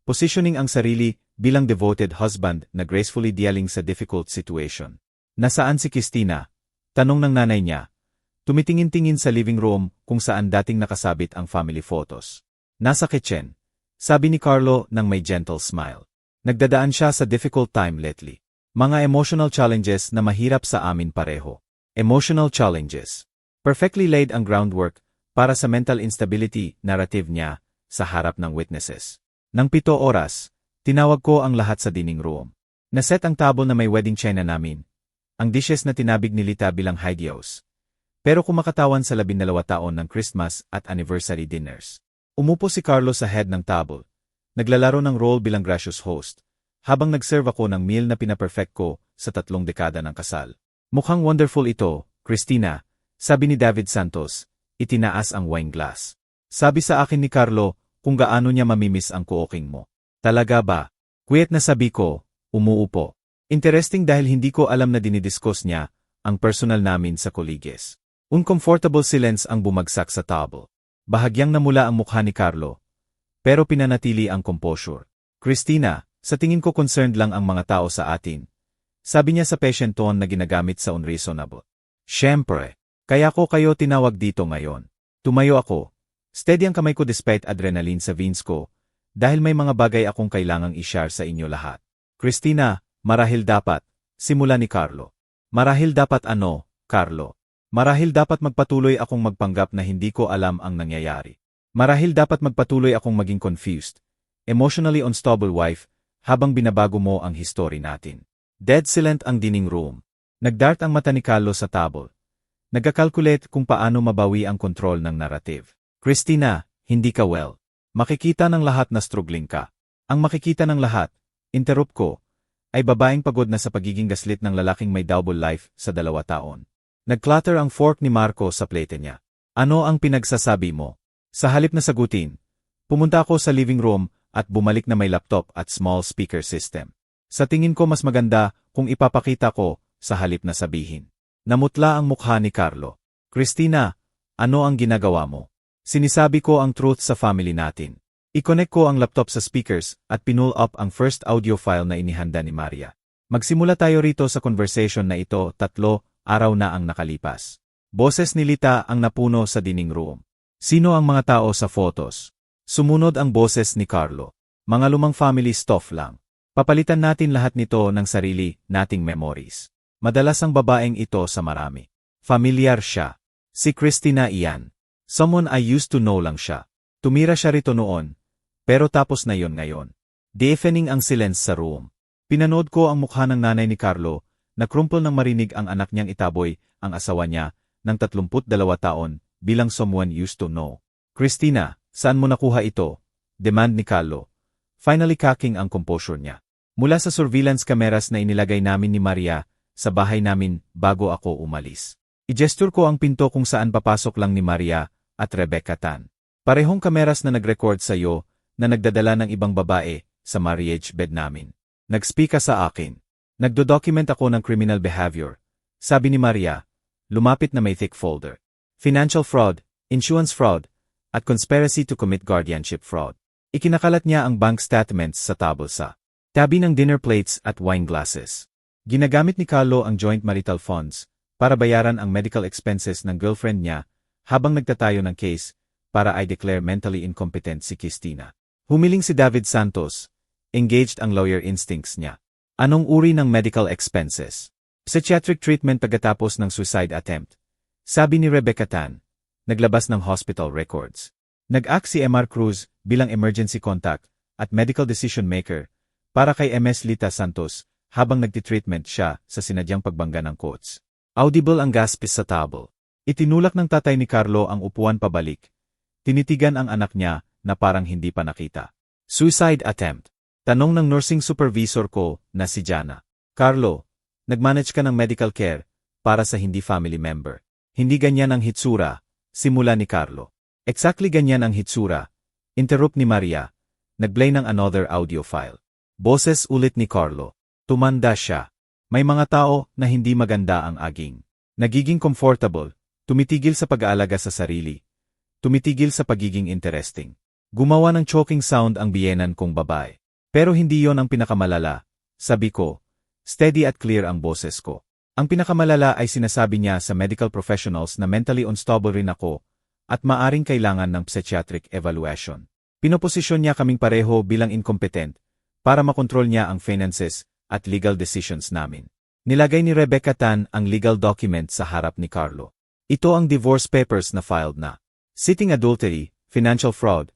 Positioning ang sarili bilang devoted husband na gracefully dealing sa difficult situation. Nasaan si Christina? Tanong ng nanay niya. Tumitingin-tingin sa living room kung saan dating nakasabit ang family photos. Nasa kitchen. Sabi ni Carlo nang may gentle smile. Nagdadaan siya sa difficult time lately. Mga emotional challenges na mahirap sa amin pareho. Emotional challenges. Perfectly laid ang groundwork para sa mental instability narrative niya sa harap ng witnesses. Nang 7 oras, tinawag ko ang lahat sa dining room. Naset ang table na may wedding china namin. Ang dishes na tinabig ni Lita bilang high-diyos. Pero kumakatawan sa 12 taon ng Christmas at anniversary dinners. Umupo si Carlo sa head ng table. Naglalaro ng role bilang gracious host, habang nag-serve ako ng meal na pinaperfect ko sa 3 dekada ng kasal. Mukhang wonderful ito, Christina, sabi ni David Santos, itinaas ang wine glass. Sabi sa akin ni Carlo kung gaano niya mamimiss ang cooking mo. Talaga ba? Quiet na sabi ko, umuupo. Interesting dahil hindi ko alam na dinidiscuss niya ang personal namin sa colleagues. Uncomfortable silence ang bumagsak sa table. Bahagyang namula ang mukha ni Carlo, pero pinanatili ang composure. Christina, sa tingin ko concerned lang ang mga tao sa atin. Sabi niya sa patient tone na ginagamit sa unreasonable. Siyempre, kaya ko kayo tinawag dito ngayon. Tumayo ako. Steady ang kamay ko despite adrenaline sa veins ko, dahil may mga bagay akong kailangang i-share sa inyo lahat. Christina, marahil dapat, simula ni Carlo. Marahil dapat ano, Carlo? Marahil dapat magpatuloy akong magpanggap na hindi ko alam ang nangyayari. Marahil dapat magpatuloy akong maging confused, emotionally unstable wife, habang binabago mo ang history natin. Dead silent ang dining room. Nagdart ang mata ni Carlo sa table. Nagkakalculate kung paano mabawi ang kontrol ng narrative. Christina, hindi ka well. Makikita ng lahat na struggling ka. Ang makikita ng lahat, interrupt ko, ay babaeng pagod na sa pagiging gaslit ng lalaking may double life sa 2 taon. Nagclatter ang fork ni Marco sa plate niya. Ano ang pinagsasabi mo? Sa halip na sagutin, pumunta ako sa living room at bumalik na may laptop at small speaker system. Sa tingin ko mas maganda kung ipapakita ko sa halip na sabihin. Namutla ang mukha ni Carlo. Christina, ano ang ginagawa mo? Sinisabi ko ang truth sa family natin. I-connect ko ang laptop sa speakers at pinull up ang first audio file na inihanda ni Maria. Magsimula tayo rito sa conversation na ito, 3 araw na ang nakalipas. Boses ni Lita ang napuno sa dining room. Sino ang mga tao sa photos? Sumunod ang boses ni Carlo. Mga lumang family stuff lang. Papalitan natin lahat nito ng sarili nating memories. Madalas ang babaeng ito sa marami. Familiar siya. Si Christina iyan. Someone I used to know lang siya. Tumira siya rito noon, pero tapos na yon ngayon. Deafening ang silence sa room. Pinanood ko ang mukha ng nanay ni Carlo, na crumple nang marinig ang anak niyang itaboy ang asawa niya ng 32 taon bilang someone used to know. Christina, saan mo nakuha ito? Demand ni Carlo. Finally cocking ang composure niya. Mula sa surveillance cameras na inilagay namin ni Maria sa bahay namin bago ako umalis. I-gesture ko ang pinto kung saan papasok lang ni Maria at Rebecca Tan. Parehong kameras na nag-record sa iyo na nagdadala ng ibang babae sa marriage bed namin. Nag-speak ka sa akin. Nagdo-document ako ng criminal behavior. Sabi ni Maria, lumapit na may thick folder. Financial fraud, insurance fraud, at conspiracy to commit guardianship fraud. Ikinakalat niya ang bank statements sa table sa tabi ng dinner plates at wine glasses. Ginagamit ni Carlo ang joint marital funds para bayaran ang medical expenses ng girlfriend niya habang nagtatayo ng case para i-declare mentally incompetent si Christina. Humiling si David Santos. Engaged ang lawyer instincts niya. Anong uri ng medical expenses? Psychiatric treatment pagkatapos ng suicide attempt. Sabi ni Rebecca Tan. Naglabas ng hospital records. Nag-act si MR Cruz bilang emergency contact at medical decision maker para kay MS Lita Santos habang nagtitreatment siya sa sinadyang pagbangga ng quotes. Audible ang gaspis sa table. Itinulak ng tatay ni Carlo ang upuan pabalik. Tinitigan ang anak niya na parang hindi pa nakita. Suicide attempt. Tanong ng nursing supervisor ko na si Jana. Carlo, nagmanage ka ng medical care para sa hindi family member. Hindi ganyan ang hitsura, simula ni Carlo. Exactly ganyan ang hitsura. Interrupt ni Maria. Nagplay ng another audio file. Boses ulit ni Carlo. Tumanda siya. May mga tao na hindi maganda ang aging. Nagiging comfortable. Tumitigil sa pag-aalaga sa sarili. Tumitigil sa pagiging interesting. Gumawa ng choking sound ang biyenan kong babae. Pero hindi yon ang pinakamalala. Sabi ko, steady at clear ang boses ko. Ang pinakamalala ay sinasabi niya sa medical professionals na mentally unstable rin ako at maaring kailangan ng psychiatric evaluation. Pinoposisyon niya kaming pareho bilang incompetent para makontrol niya ang finances at legal decisions namin. Nilagay ni Rebecca Tan ang legal document sa harap ni Carlo. Ito ang divorce papers na filed na. Citing adultery, financial fraud,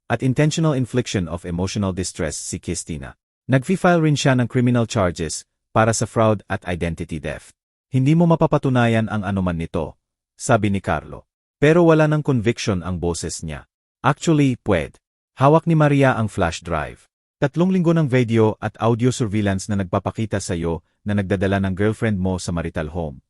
at intentional infliction of emotional distress si Christina. Nag-file rin siya ng criminal charges para sa fraud at identity theft. Hindi mo mapapatunayan ang anuman nito, sabi ni Carlo. Pero wala ng conviction ang boses niya. Actually, pwede. Hawak ni Maria ang flash drive. 3 linggo ng video at audio surveillance na nagpapakita sa iyo na nagdadala ng girlfriend mo sa marital home.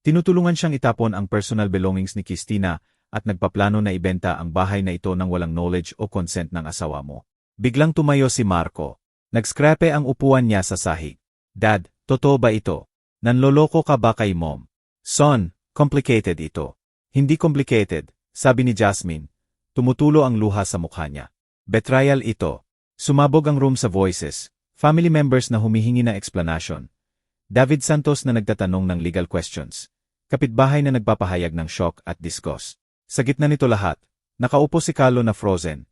Tinutulungan siyang itapon ang personal belongings ni Christina at nagpaplano na ibenta ang bahay na ito nang walang knowledge o consent ng asawa mo. Biglang tumayo si Marco. Nagskrape ang upuan niya sa sahig. Dad, totoo ba ito? Nanloloko ka ba kay mom? Son, complicated ito. Hindi complicated, sabi ni Jasmine. Tumutulo ang luha sa mukha niya. Betrayal ito. Sumabog ang room sa voices. Family members na humihingi ng explanation. David Santos na nagtatanong ng legal questions. Kapitbahay na nagpapahayag ng shock at disgust. Sa gitna nito lahat, nakaupo si Carlo na frozen.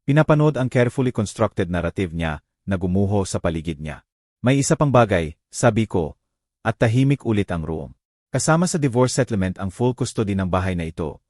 Pinapanood ang carefully constructed narrative niya na gumuho sa paligid niya. May isa pang bagay, sabi ko, at tahimik ulit ang room. Kasama sa divorce settlement ang full custody ng bahay na ito,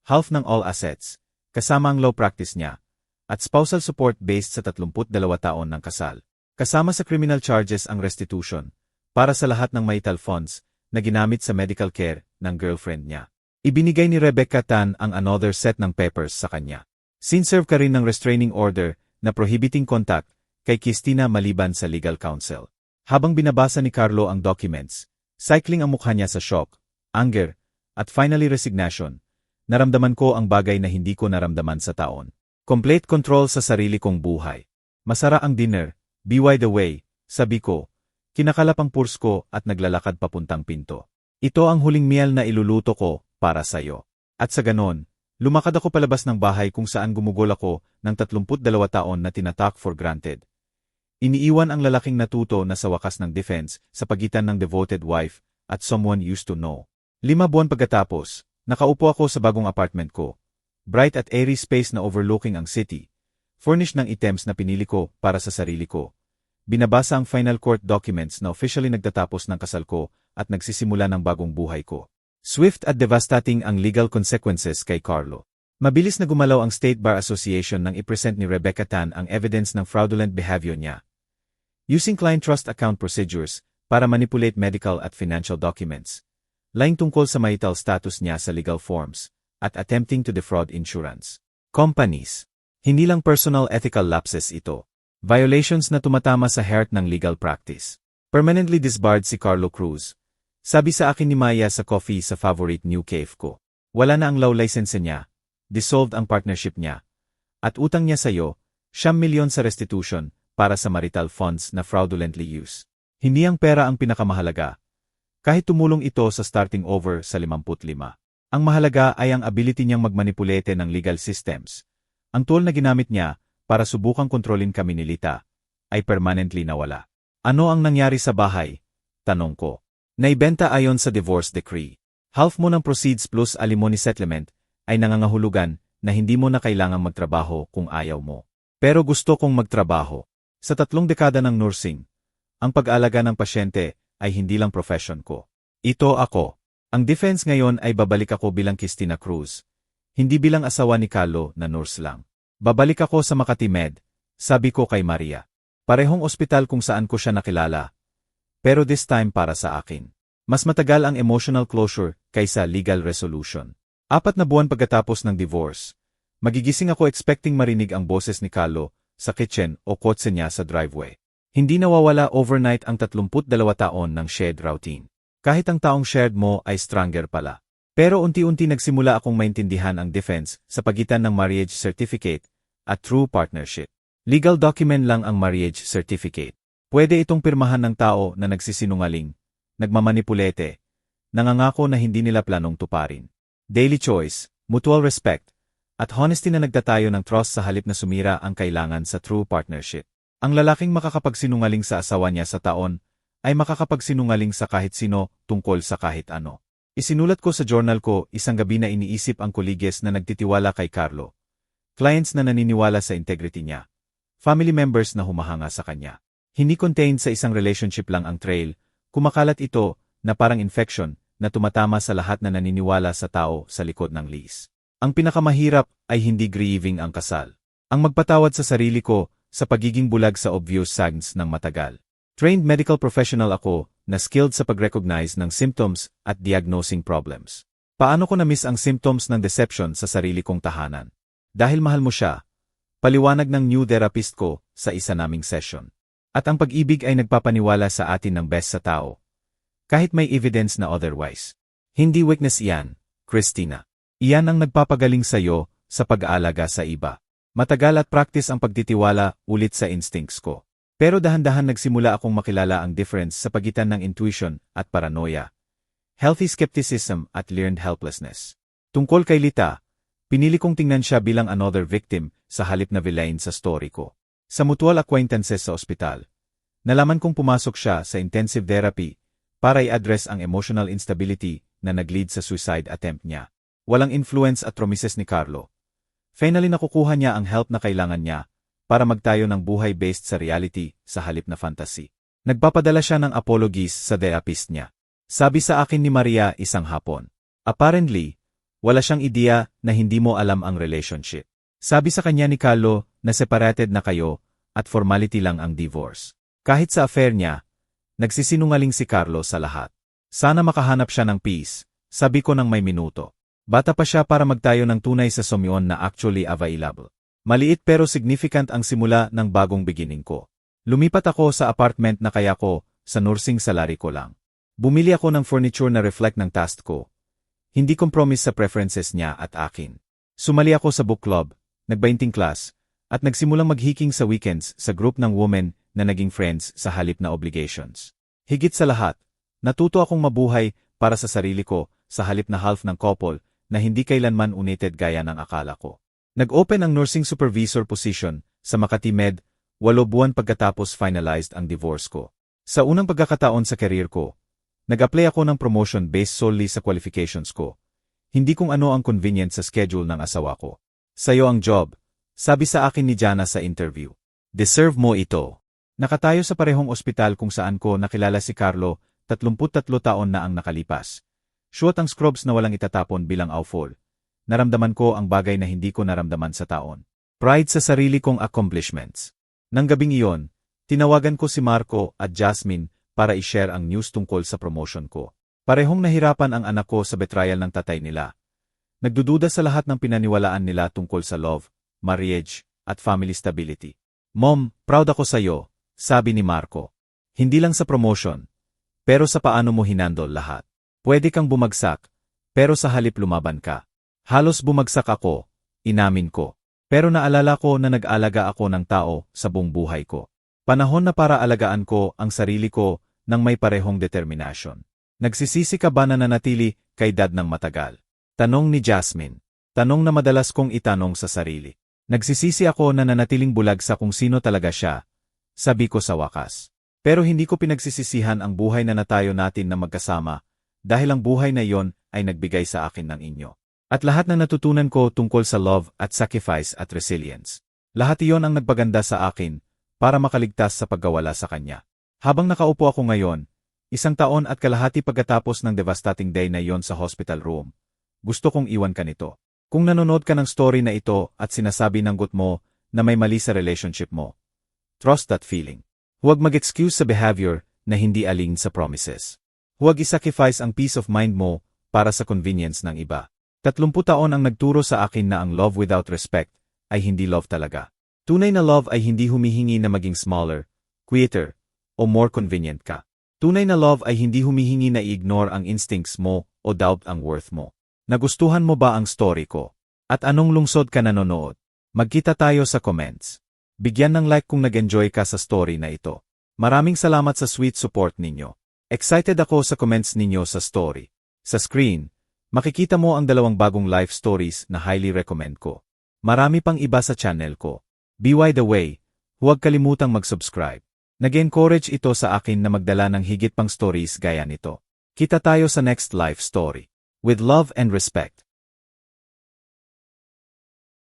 half ng all assets, kasama ang law practice niya, at spousal support based sa 32 taon ng kasal. Kasama sa criminal charges ang restitution, para sa lahat ng marital funds na ginamit sa medical care ng girlfriend niya. Ibinigay ni Rebecca Tan ang another set ng papers sa kanya. Sinserve ka rin ng restraining order na prohibiting contact kay Christina maliban sa legal counsel. Habang binabasa ni Carlo ang documents, cycling ang mukha niya sa shock, anger, at finally resignation, naramdaman ko ang bagay na hindi ko naramdaman sa taon. Complete control sa sarili kong buhay. Masara ang dinner, by the way, sabi ko, kinakalap ang purse ko at naglalakad papuntang pinto. Ito ang huling meal na iluluto ko para sa'yo. At sa ganon, lumakad ako palabas ng bahay kung saan gumugol ako ng 32 taon na tinatak for granted. Iniiwan ang lalaking natuto na sa wakas ng defense sa pagitan ng devoted wife at someone used to know. 5 buwan pagkatapos, nakaupo ako sa bagong apartment ko. Bright at airy space na overlooking ang city. Furnished ng items na pinili ko para sa sarili ko. Binabasa ang final court documents na officially nagtatapos ng kasal ko at nagsisimula ng bagong buhay ko. Swift at devastating ang legal consequences kay Carlo. Mabilis na gumalaw ang State Bar Association nang i-present ni Rebecca Tan ang evidence ng fraudulent behavior niya. Using client trust account procedures para manipulate medical at financial documents. Lying tungkol sa marital status niya sa legal forms at attempting to defraud insurance companies. Hindi lang personal ethical lapses ito. Violations na tumatama sa heart ng legal practice. Permanently disbarred si Carlo Cruz. Sabi sa akin ni Maya sa coffee sa favorite new cave ko. Wala na ang law license niya, dissolved ang partnership niya, at utang niya sa'yo, 9 milyon sa restitution para sa marital funds na fraudulently used. Hindi ang pera ang pinakamahalaga. Kahit tumulong ito sa starting over sa 55. Ang mahalaga ay ang ability niyang magmanipulete ng legal systems. Ang tool na ginamit niya para subukang kontrolin kami ni Lita ay permanently nawala. Ano ang nangyari sa bahay? Tanong ko. Naibenta ayon sa divorce decree. Half mo ng proceeds plus alimony settlement ay nangangahulugan na hindi mo na kailangang magtrabaho kung ayaw mo. Pero gusto kong magtrabaho. Sa 3 dekada ng nursing, ang pag-alaga ng pasyente ay hindi lang profession ko. Ito ako. Ang defense ngayon ay babalik ako bilang Christina Cruz. Hindi bilang asawa ni Carlo na nurse lang. Babalik ako sa Makati Med, sabi ko kay Maria. Parehong ospital kung saan ko siya nakilala. Pero this time para sa akin. Mas matagal ang emotional closure kaysa legal resolution. 4 na buwan pagkatapos ng divorce, magigising ako expecting marinig ang boses ni Carlo sa kitchen o kotse niya sa driveway. Hindi nawawala overnight ang 32 taon ng shared routine. Kahit ang taong shared mo ay stranger pala. Pero unti-unti nagsimula akong maintindihan ang difference sa pagitan ng marriage certificate at true partnership. Legal document lang ang marriage certificate. Pwede itong pirmahan ng tao na nagsisinungaling, nagmamanipulete, nangangako na hindi nila planong tuparin. Daily choice, mutual respect, at honesty na nagtatayo ng trust sa halip na sumira ang kailangan sa true partnership. Ang lalaking makakapagsinungaling sa asawa niya sa taon, ay makakapagsinungaling sa kahit sino tungkol sa kahit ano. Isinulat ko sa journal ko isang gabi na iniisip ang koleges na nagtitiwala kay Carlo. Clients na naniniwala sa integrity niya. Family members na humahanga sa kanya. Hindi contained sa isang relationship lang ang trail, kumakalat ito na parang infection na tumatama sa lahat na naniniwala sa tao sa likod ng lease. Ang pinakamahirap ay hindi grieving ang kasal. Ang magpatawad sa sarili ko sa pagiging bulag sa obvious signs ng matagal. Trained medical professional ako na skilled sa pag-recognize ng symptoms at diagnosing problems. Paano ko na-miss ang symptoms ng deception sa sarili kong tahanan? Dahil mahal mo siya, paliwanag ng new therapist ko sa isa naming session. At ang pag-ibig ay nagpapaniwala sa atin ng best sa tao. Kahit may evidence na otherwise. Hindi weakness iyan, Christina. Iyan ang nagpapagaling sa'yo sa pag-aalaga sa iba. Matagal at practice ang pagtitiwala ulit sa instincts ko. Pero dahan-dahan nagsimula akong makilala ang difference sa pagitan ng intuition at paranoia. Healthy skepticism at learned helplessness. Tungkol kay Lita, pinili kong tingnan siya bilang another victim sa halip na villain sa story ko. Sa mutual acquaintances sa ospital, nalaman kong pumasok siya sa intensive therapy para i-address ang emotional instability na nag-lead sa suicide attempt niya. Walang influence at promises ni Carlo. Finally nakukuha niya ang help na kailangan niya para magtayo ng buhay based sa reality sa halip na fantasy. Nagpapadala siya ng apologies sa therapist niya. Sabi sa akin ni Maria isang hapon. Apparently, wala siyang ideya na hindi mo alam ang relationship. Sabi sa kanya ni Carlo na separated na kayo at formality lang ang divorce. Kahit sa affair niya, nagsisinungaling si Carlo sa lahat. Sana makahanap siya ng peace, sabi ko ng may minuto. Bata pa siya para magtayo ng tunay sa somyon na actually available. Maliit pero significant ang simula ng bagong beginning ko. Lumipat ako sa apartment na kaya ko sa nursing salary ko lang. Bumili ako ng furniture na reflect ng taste ko. Hindi compromise sa preferences niya at akin. Sumali ako sa book club, nagbainting class, at nagsimulang maghiking sa weekends sa group ng women na naging friends sa halip na obligations. Higit sa lahat, natuto akong mabuhay para sa sarili ko sa halip na half ng couple na hindi kailanman united gaya ng akala ko. Nag-open ang nursing supervisor position sa Makati Med, 8 buwan pagkatapos finalized ang divorce ko. Sa unang pagkakataon sa career ko, nag-apply ako ng promotion based solely sa qualifications ko. Hindi kung ano ang convenient sa schedule ng asawa ko. Sa'yo ang job, sabi sa akin ni Jana sa interview. Deserve mo ito. Nakatayo sa parehong ospital kung saan ko nakilala si Carlo, 33 taon na ang nakalipas. Shoot ang scrubs na walang itatapon bilang awful. Naramdaman ko ang bagay na hindi ko naramdaman sa taon. Pride sa sarili kong accomplishments. Nang gabing iyon, tinawagan ko si Marco at Jasmine para i-share ang news tungkol sa promotion ko. Parehong nahirapan ang anak ko sa betrayal ng tatay nila. Nagdududa sa lahat ng pinaniwalaan nila tungkol sa love, marriage, at family stability. Mom, proud ako sa'yo, sabi ni Marco. Hindi lang sa promotion, pero sa paano mo hinandol lahat. Pwede kang bumagsak, pero sa halip lumaban ka. Halos bumagsak ako, inamin ko. Pero naalala ko na nag-alaga ako ng tao sa buong buhay ko. Panahon na para alagaan ko ang sarili ko ng may parehong determinasyon. Nagsisisi ka ba na nanatili kay dad ng matagal? Tanong ni Jasmine. Tanong na madalas kong itanong sa sarili. Nagsisisi ako na nanatiling bulag sa kung sino talaga siya, sabi ko sa wakas. Pero hindi ko pinagsisisihan ang buhay na natayo natin na magkasama, dahil ang buhay na iyon ay nagbigay sa akin ng inyo. At lahat na natutunan ko tungkol sa love at sacrifice at resilience. Lahat iyon ang nagpaganda sa akin para makaligtas sa pagkawala sa kanya. Habang nakaupo ako ngayon, 1 taon at kalahati pagkatapos ng devastating day na iyon sa hospital room, gusto kong iwan ka nito. Kung nanonood ka ng story na ito at sinasabi ng gut mo na may mali sa relationship mo, trust that feeling. Huwag mag-excuse sa behavior na hindi align sa promises. Huwag isacrifice ang peace of mind mo para sa convenience ng iba. 30 taon ang nagturo sa akin na ang love without respect ay hindi love talaga. Tunay na love ay hindi humihingi na maging smaller, quieter, o more convenient ka. Tunay na love ay hindi humihingi na i-ignore ang instincts mo o doubt ang worth mo. Nagustuhan mo ba ang story ko? At anong lungsod ka nanonood? Magkita tayo sa comments. Bigyan ng like kung nag-enjoy ka sa story na ito. Maraming salamat sa sweet support ninyo. Excited ako sa comments ninyo sa story. Sa screen, makikita mo ang 2 bagong life stories na highly recommend ko. Marami pang iba sa channel ko. By the way, huwag kalimutang mag-subscribe. Nag-encourage ito sa akin na magdala ng higit pang stories gaya nito. Kita tayo sa next life story. With love and respect.